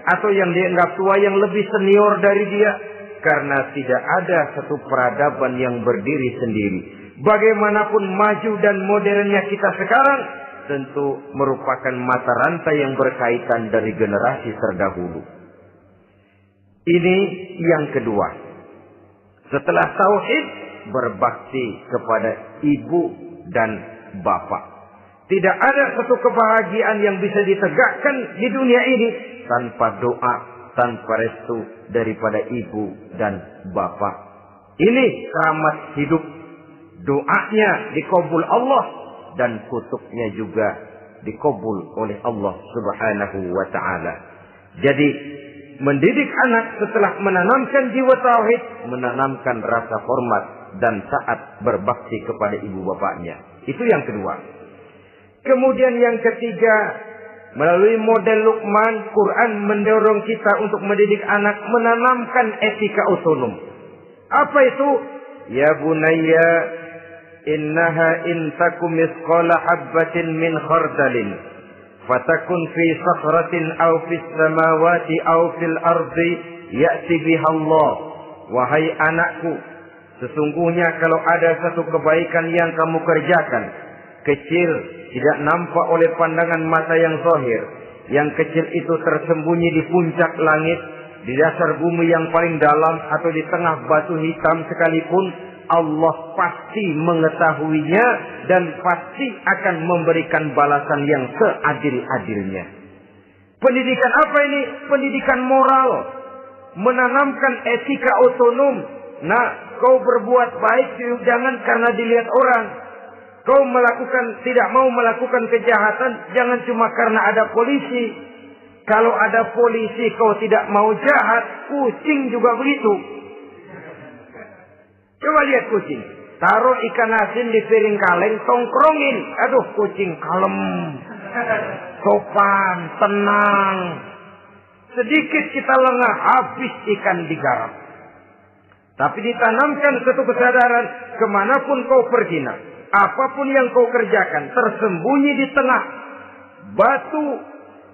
atau yang dianggap tua yang lebih senior dari dia. Karena tidak ada satu peradaban yang berdiri sendiri. Bagaimanapun maju dan modernnya kita sekarang, tentu merupakan mata rantai yang berkaitan dari generasi terdahulu. Ini yang kedua. Setelah tauhid, berbakti kepada ibu dan bapak. Tidak ada satu kebahagiaan yang bisa ditegakkan di dunia ini tanpa doa, tanpa restu daripada ibu dan bapak. Ini keramat hidup. Doanya dikabul Allah dan kutuknya juga dikabul oleh Allah Subhanahu wa ta'ala. Jadi mendidik anak setelah menanamkan jiwa tauhid, menanamkan rasa hormat dan taat berbakti kepada ibu bapaknya. Itu yang kedua. Kemudian yang ketiga, melalui model Luqman, Quran mendorong kita untuk mendidik anak menanamkan etika otonom. Apa itu? Ya bunayya, innaha in takum misqala habbatin min khardalin fatakun fi sakhratin aw fis samawati aw fil ardi ya'ti biha Allah. Wahai anakku, sesungguhnya kalau ada satu kebaikan yang kamu kerjakan, kecil, tidak nampak oleh pandangan mata yang zahir, yang kecil itu tersembunyi di puncak langit, di dasar bumi yang paling dalam, atau di tengah batu hitam sekalipun, Allah pasti mengetahuinya dan pasti akan memberikan balasan yang seadil-adilnya. Pendidikan apa ini? Pendidikan moral, menanamkan etika otonom. Nah, kau berbuat baik jangan karena dilihat orang. Kau tidak mau melakukan kejahatan jangan cuma karena ada polisi. Kalau ada polisi kau tidak mau jahat, kucing juga begitu. Coba lihat kucing. Taruh ikan asin di piring kaleng, tongkrongin. Aduh, kucing kalem, sopan, tenang. Sedikit kita lengah, habis ikan digarap. Tapi ditanamkan satu kesadaran, kemanapun kau pergi, apapun yang kau kerjakan, tersembunyi di tengah batu,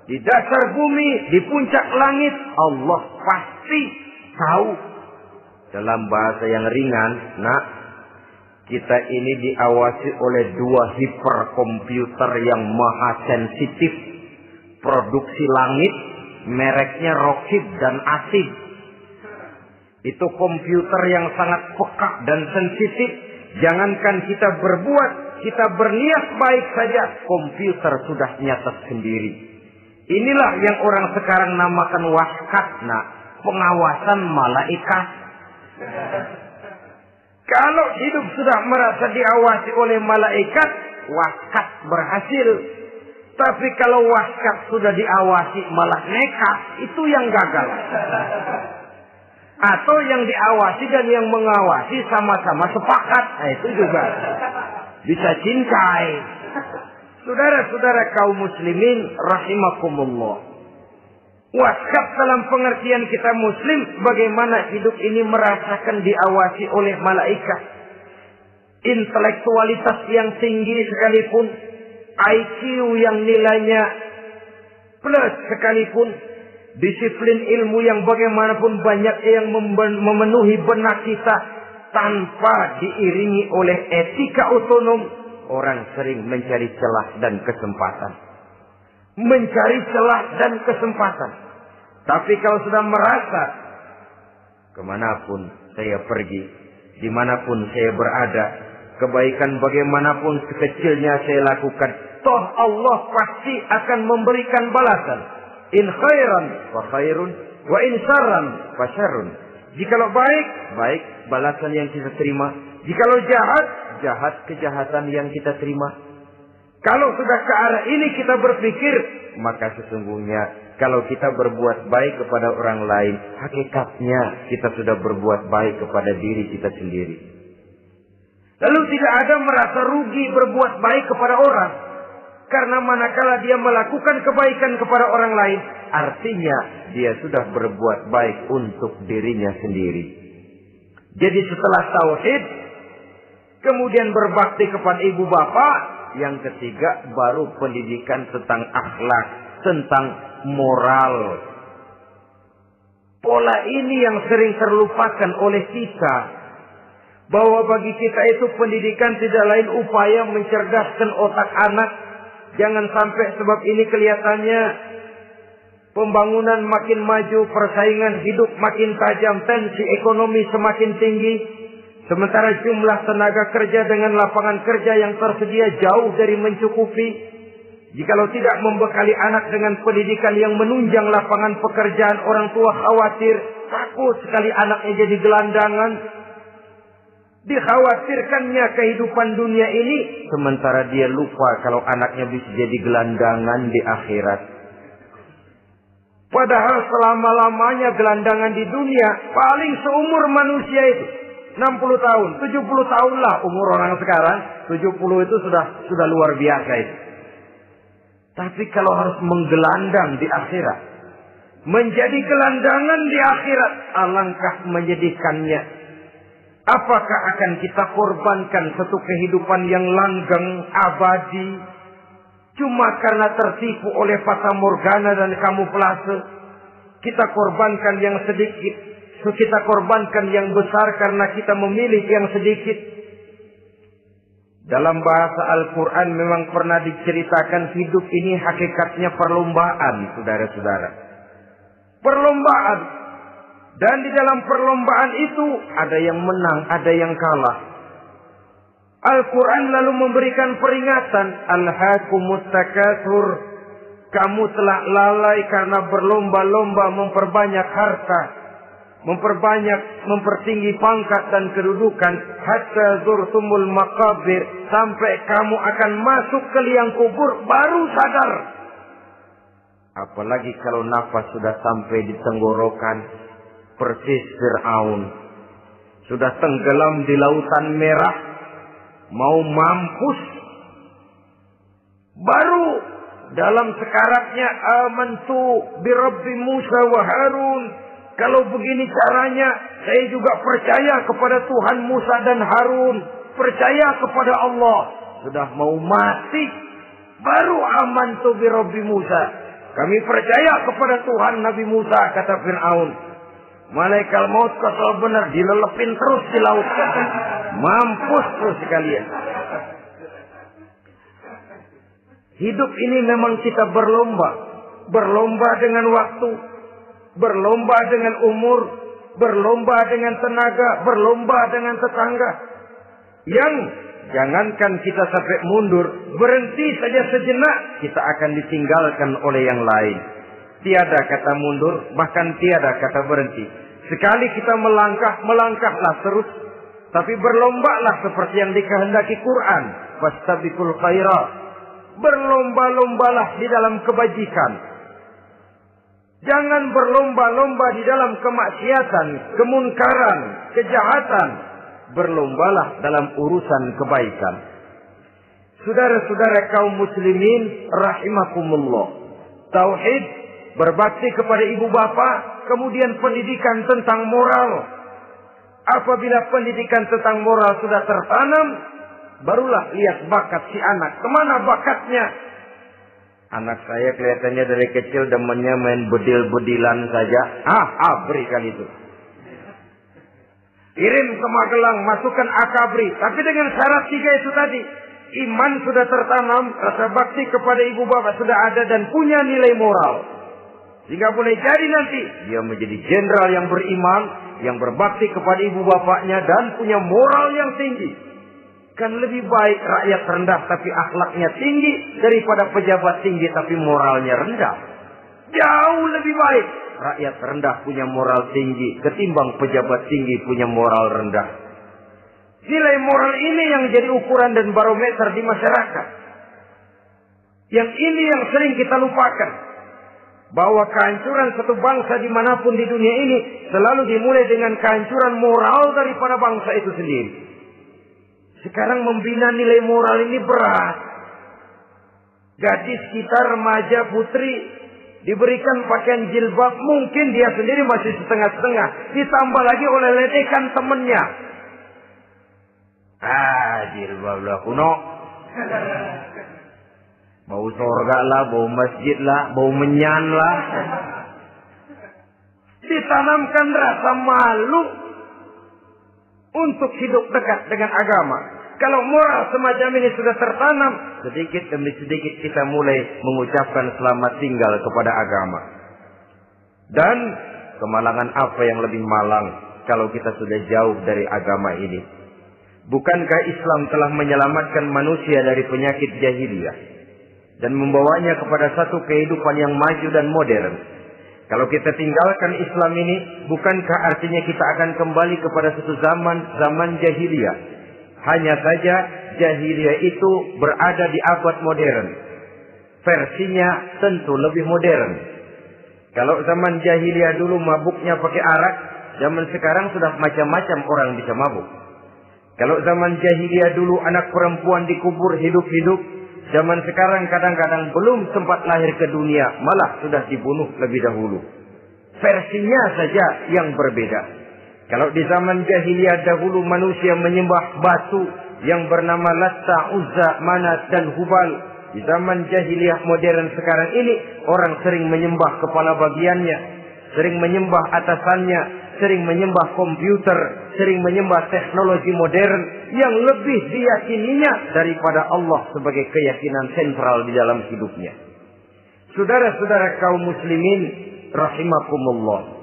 di dasar bumi, di puncak langit, Allah pasti tahu. Dalam bahasa yang ringan, Kita ini diawasi oleh 2 hiperkomputer yang maha sensitif. Produksi langit, mereknya Rockheed dan Asid. Itu komputer yang sangat peka dan sensitif. Jangankan kita berbuat, kita berniat baik saja, komputer sudah nyatet sendiri. Inilah yang orang sekarang namakan waskat, pengawasan malaikat. Kalau hidup sudah merasa diawasi oleh malaikat, waskat berhasil. Tapi kalau waskat sudah diawasi malah nekat, itu yang gagal. Atau yang diawasi dan yang mengawasi sama-sama sepakat, itu juga bisa cincai. Saudara-saudara kaum muslimin rahimakumullah. Waskat dalam pengertian kita muslim, bagaimana hidup ini merasakan diawasi oleh malaikat. Intelektualitas yang tinggi sekalipun, IQ yang nilainya plus sekalipun, disiplin ilmu yang bagaimanapun banyak yang memenuhi benak kita, tanpa diiringi oleh etika otonom, orang sering mencari celah dan kesempatan. Mencari celah dan kesempatan. Tapi kalau sudah merasa, kemanapun saya pergi, dimanapun saya berada, kebaikan bagaimanapun sekecilnya saya lakukan, toh Allah pasti akan memberikan balasan. In khairan fa khairun, wa in syarran fa syarrun. Jikalau baik, baik balasan yang kita terima. Jikalau jahat, jahat kejahatan yang kita terima. Kalau sudah ke arah ini kita berpikir, maka sesungguhnya kalau kita berbuat baik kepada orang lain, hakikatnya kita sudah berbuat baik kepada diri kita sendiri. Lalu tidak ada merasa rugi berbuat baik kepada orang. Karena manakala dia melakukan kebaikan kepada orang lain, artinya dia sudah berbuat baik untuk dirinya sendiri. Jadi setelah tauhid, kemudian berbakti kepada ibu bapak, yang ketiga baru pendidikan tentang akhlak, tentang moral. Pola ini yang sering terlupakan oleh kita. Bahwa bagi kita itu pendidikan tidak lain upaya mencerdaskan otak anak. Jangan sampai sebab ini kelihatannya pembangunan makin maju, persaingan hidup makin tajam, tensi ekonomi semakin tinggi. Sementara jumlah tenaga kerja dengan lapangan kerja yang tersedia jauh dari mencukupi. Jikalau tidak membekali anak dengan pendidikan yang menunjang lapangan pekerjaan, orang tua khawatir, takut sekali anaknya jadi gelandangan. Dikhawatirkannya kehidupan dunia ini, sementara dia lupa kalau anaknya bisa jadi gelandangan di akhirat. Padahal selama-lamanya gelandangan di dunia, paling seumur manusia itu 60 tahun, 70 tahun lah umur orang sekarang. 70 itu sudah luar biasa itu. Tapi kalau harus menggelandang di akhirat, menjadi gelandangan di akhirat, alangkah menyedihkannya. Apakah akan kita korbankan satu kehidupan yang langgeng, abadi, cuma karena tertipu oleh fata morgana dan kamuflase? Kita korbankan yang sedikit, kita korbankan yang besar karena kita memilih yang sedikit. Dalam bahasa Al-Quran memang pernah diceritakan hidup ini hakikatnya perlombaan, saudara-saudara. Perlombaan. Dan di dalam perlombaan itu ada yang menang, ada yang kalah. Al-Quran lalu memberikan peringatan. Alhaakumut takatsur. Kamu telah lalai karena berlomba-lomba memperbanyak harta. Mempertinggi pangkat dan kedudukan. Hatta zurtumul maqabir. Sampai kamu akan masuk ke liang kubur baru sadar. Apalagi kalau nafas sudah sampai di tenggorokan. Persis Fir'aun. Sudah tenggelam di lautan merah. Mau mampus. Baru dalam sekaratnya amantu birabbi Musa wa Harun. Kalau begini caranya, saya juga percaya kepada Tuhan Musa dan Harun. Percaya kepada Allah. Sudah mau mati. Baru amantu birabbi Musa. Kami percaya kepada Tuhan Nabi Musa, kata Fir'aun. Malaikat maut kalau benar dilelepin terus di laut. Mampus terus sekalian. Hidup ini memang kita berlomba. Berlomba dengan waktu. Berlomba dengan umur. Berlomba dengan tenaga. Berlomba dengan tetangga. Yang jangankan kita sampai mundur. Berhenti saja sejenak. Kita akan ditinggalkan oleh yang lain. Tiada kata mundur. Bahkan tiada kata berhenti. Sekali kita melangkah. Melangkahlah terus. Tapi berlombalah seperti yang dikehendaki Quran. Fastabiqul khairat. Berlomba-lombalah di dalam kebajikan. Jangan berlomba-lomba di dalam kemaksiatan, kemunkaran, kejahatan. Berlombalah dalam urusan kebaikan. Saudara-saudara kaum muslimin rahimakumullah. Tauhid, berbakti kepada ibu bapa, kemudian pendidikan tentang moral. Apabila pendidikan tentang moral sudah tertanam, barulah lihat bakat si anak. Kemana bakatnya? Anak saya kelihatannya dari kecil demennya main bedil-bedilan saja. Berikan itu. Kirim ke Magelang, masukkan akabri. Tapi dengan syarat 3 itu tadi. Iman sudah tertanam, rasa bakti kepada ibu bapak sudah ada dan punya nilai moral. Sehingga boleh jadi nanti dia menjadi jenderal yang beriman, yang berbakti kepada ibu bapaknya dan punya moral yang tinggi. Kan lebih baik rakyat rendah tapi akhlaknya tinggi daripada pejabat tinggi tapi moralnya rendah. Jauh lebih baik rakyat rendah punya moral tinggi ketimbang pejabat tinggi punya moral rendah. Nilai moral ini yang jadi ukuran dan barometer di masyarakat. Yang ini yang sering kita lupakan. Bahwa kehancuran satu bangsa dimanapun di dunia ini selalu dimulai dengan kehancuran moral daripada bangsa itu sendiri. Sekarang membina nilai moral ini berat. Gadis kita, remaja, putri diberikan pakaian jilbab, mungkin dia sendiri masih setengah-setengah. Ditambah lagi oleh ledekan temennya. Jilbab lah kuno. Bau surga lah, bau masjid lah, bau menyan lah. Ditanamkan rasa malu untuk hidup dekat dengan agama. Kalau moral semacam ini sudah tertanam, sedikit demi sedikit kita mulai mengucapkan selamat tinggal kepada agama. Dan kemalangan apa yang lebih malang kalau kita sudah jauh dari agama ini? Bukankah Islam telah menyelamatkan manusia dari penyakit jahiliyah dan membawanya kepada satu kehidupan yang maju dan modern? Kalau kita tinggalkan Islam ini, bukankah artinya kita akan kembali kepada satu zaman jahiliyah? Hanya saja jahiliyah itu berada di abad modern. Versinya tentu lebih modern. Kalau zaman jahiliyah dulu mabuknya pakai arak, zaman sekarang sudah macam-macam orang bisa mabuk. Kalau zaman jahiliyah dulu anak perempuan dikubur hidup-hidup, zaman sekarang kadang-kadang belum sempat lahir ke dunia, malah sudah dibunuh lebih dahulu. Versinya saja yang berbeda. Kalau di zaman jahiliyah dahulu manusia menyembah batu yang bernama Latta, Uzza, Manat dan Hubal. Di zaman jahiliyah modern sekarang ini orang sering menyembah kepala bagiannya, sering menyembah atasannya, sering menyembah komputer, sering menyembah teknologi modern yang lebih diyakininya daripada Allah sebagai keyakinan sentral di dalam hidupnya. Saudara-saudara kaum muslimin rahimakumullah.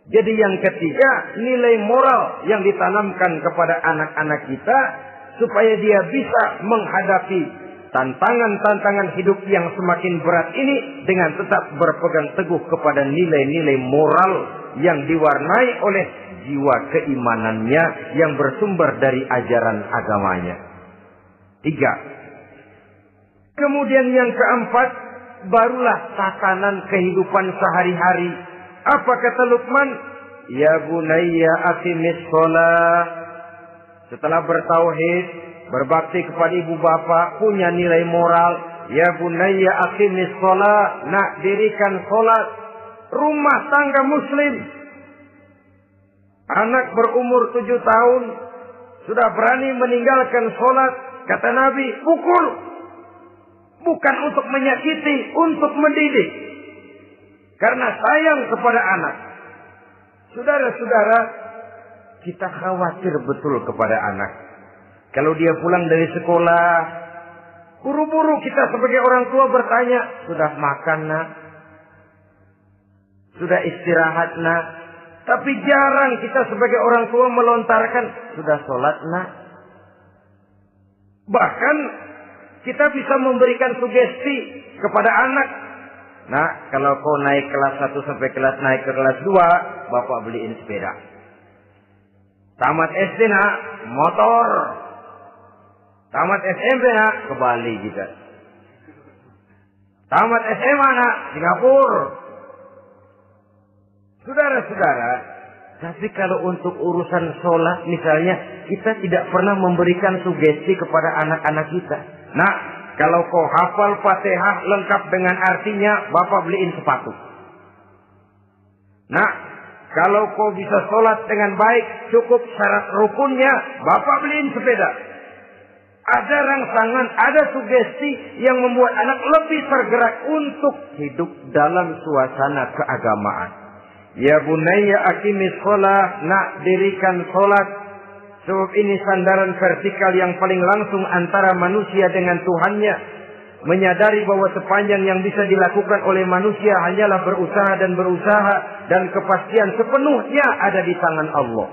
Jadi yang ketiga, nilai moral yang ditanamkan kepada anak-anak kita supaya dia bisa menghadapi tantangan-tantangan hidup yang semakin berat ini dengan tetap berpegang teguh kepada nilai-nilai moral yang diwarnai oleh jiwa keimanannya yang bersumber dari ajaran agamanya. 3. Kemudian yang keempat, barulah tatanan kehidupan sehari-hari. Apa kata Luqman? Ya bunayya aqimis shalah. Setelah bertauhid, berbakti kepada ibu bapa, punya nilai moral. Ya bunayya aqimis shalah. Nak, dirikan salat. Rumah tangga muslim. Anak berumur 7 tahun sudah berani meninggalkan salat. Kata Nabi, pukul. Bukan untuk menyakiti, untuk mendidik. Karena sayang kepada anak. Saudara-saudara, kita khawatir betul kepada anak. Kalau dia pulang dari sekolah, buru-buru kita sebagai orang tua bertanya, sudah makan nak? Sudah istirahat nak? Tapi jarang kita sebagai orang tua melontarkan, sudah sholat nak? Bahkan kita bisa memberikan sugesti kepada anak. Nah, kalau kau naik kelas 1 sampai naik ke kelas 2, bapak beliin sepeda. Tamat SD nak, motor. Tamat SMP nak, ke Bali juga. Tamat SMA nak, Singapura. Saudara-saudara, tapi kalau untuk urusan sholat misalnya, kita tidak pernah memberikan sugesti kepada anak-anak kita. Nah, kalau kau hafal Fatihah lengkap dengan artinya, bapak beliin sepatu. Nah, kalau kau bisa sholat dengan baik, cukup syarat rukunnya, bapak beliin sepeda. Ada rangsangan, ada sugesti yang membuat anak lebih tergerak untuk hidup dalam suasana keagamaan. Ya bunayya aqimis shalah, nak dirikan sholat. Sebab ini sandaran vertikal yang paling langsung antara manusia dengan Tuhannya. Menyadari bahwa sepanjang yang bisa dilakukan oleh manusia hanyalah berusaha dan kepastian sepenuhnya ada di tangan Allah.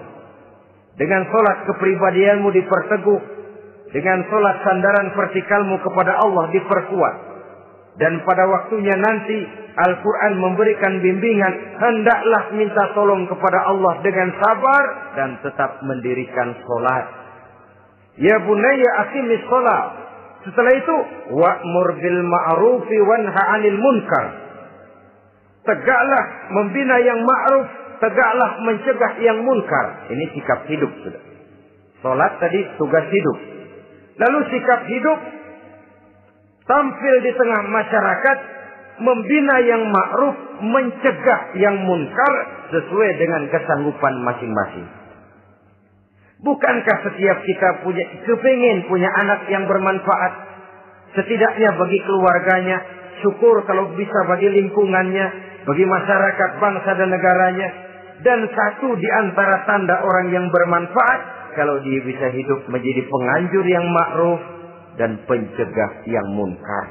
Dengan sholat kepribadianmu diperteguh. Dengan sholat sandaran vertikalmu kepada Allah diperkuat. Dan pada waktunya nanti Al-Quran memberikan bimbingan. Hendaklah minta tolong kepada Allah dengan sabar dan tetap mendirikan sholat. Ya bunayya aqimis sholat. Setelah itu, wa'mur bil ma'rufi wanha 'anil munkar. Tegaklah membina yang ma'ruf, tegaklah mencegah yang munkar. Ini sikap hidup sudah. Sholat tadi tugas hidup. Lalu sikap hidup tampil di tengah masyarakat, membina yang ma'ruf, mencegah yang munkar sesuai dengan kesanggupan masing-masing. Bukankah setiap kita kepingin punya anak yang bermanfaat, setidaknya bagi keluarganya, syukur kalau bisa bagi lingkungannya, bagi masyarakat, bangsa dan negaranya. Dan satu di antara tanda orang yang bermanfaat, kalau dia bisa hidup menjadi penganjur yang ma'ruf dan pencegah yang munkar.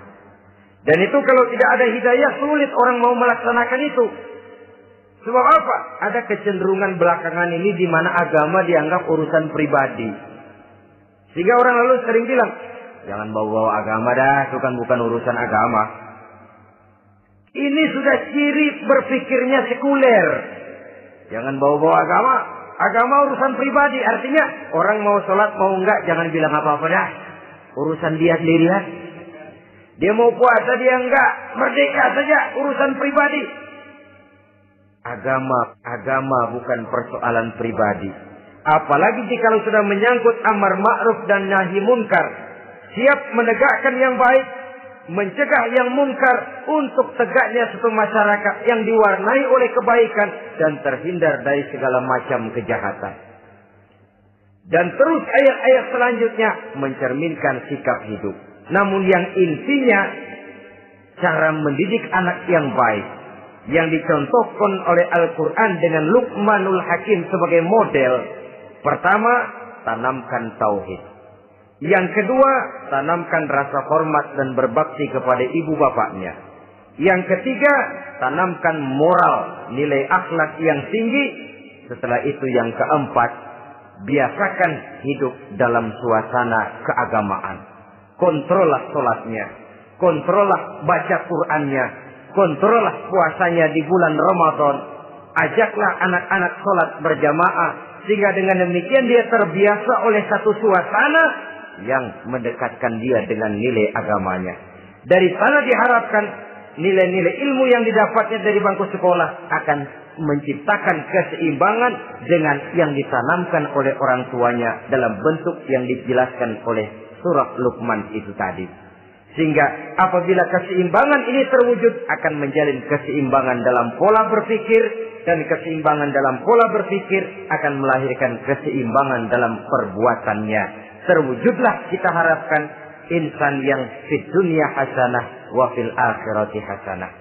Dan itu kalau tidak ada hidayah, sulit orang mau melaksanakan itu. Sebab apa? Ada kecenderungan belakangan ini di mana agama dianggap urusan pribadi. Sehingga orang lalu sering bilang, jangan bawa-bawa agama dah, itu kan bukan urusan agama. Ini sudah ciri berpikirnya sekuler. Jangan bawa-bawa agama. Agama urusan pribadi. Artinya orang mau sholat mau enggak, jangan bilang apa-apa dah. Urusan dia sendiri ya. Dia mau puasa dia enggak, merdeka saja, urusan pribadi. Agama bukan persoalan pribadi. Apalagi jika sudah menyangkut amar ma'ruf dan nahi munkar. Siap menegakkan yang baik, mencegah yang munkar untuk tegaknya suatu masyarakat yang diwarnai oleh kebaikan dan terhindar dari segala macam kejahatan. Dan terus ayat-ayat selanjutnya mencerminkan sikap hidup. Namun yang intinya cara mendidik anak yang baik yang dicontohkan oleh Al-Quran dengan Luqmanul Hakim sebagai model. Pertama, tanamkan tauhid. Yang kedua, tanamkan rasa hormat dan berbakti kepada ibu bapaknya. Yang ketiga, tanamkan moral, nilai akhlak yang tinggi. Setelah itu yang keempat, biasakan hidup dalam suasana keagamaan. Kontrollah sholatnya, kontrollah baca Qur'annya, kontrollah puasanya di bulan Ramadan. Ajaklah anak-anak sholat berjamaah. Sehingga dengan demikian dia terbiasa oleh satu suasana yang mendekatkan dia dengan nilai agamanya. Dari sana diharapkan nilai-nilai ilmu yang didapatnya dari bangku sekolah akan menciptakan keseimbangan dengan yang ditanamkan oleh orang tuanya dalam bentuk yang dijelaskan oleh surah Luqman itu tadi. Sehingga apabila keseimbangan ini terwujud akan menjalin keseimbangan dalam pola berpikir, dan keseimbangan dalam pola berpikir akan melahirkan keseimbangan dalam perbuatannya. Terwujudlah kita harapkan insan yang fid dunya hasanah wa fil akhirati hasanah.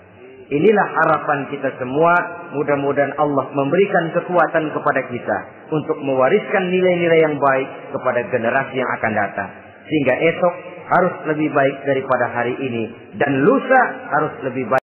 Inilah harapan kita semua. Mudah-mudahan Allah memberikan kekuatan kepada kita untuk mewariskan nilai-nilai yang baik kepada generasi yang akan datang. Sehingga esok harus lebih baik daripada hari ini. Dan lusa harus lebih baik.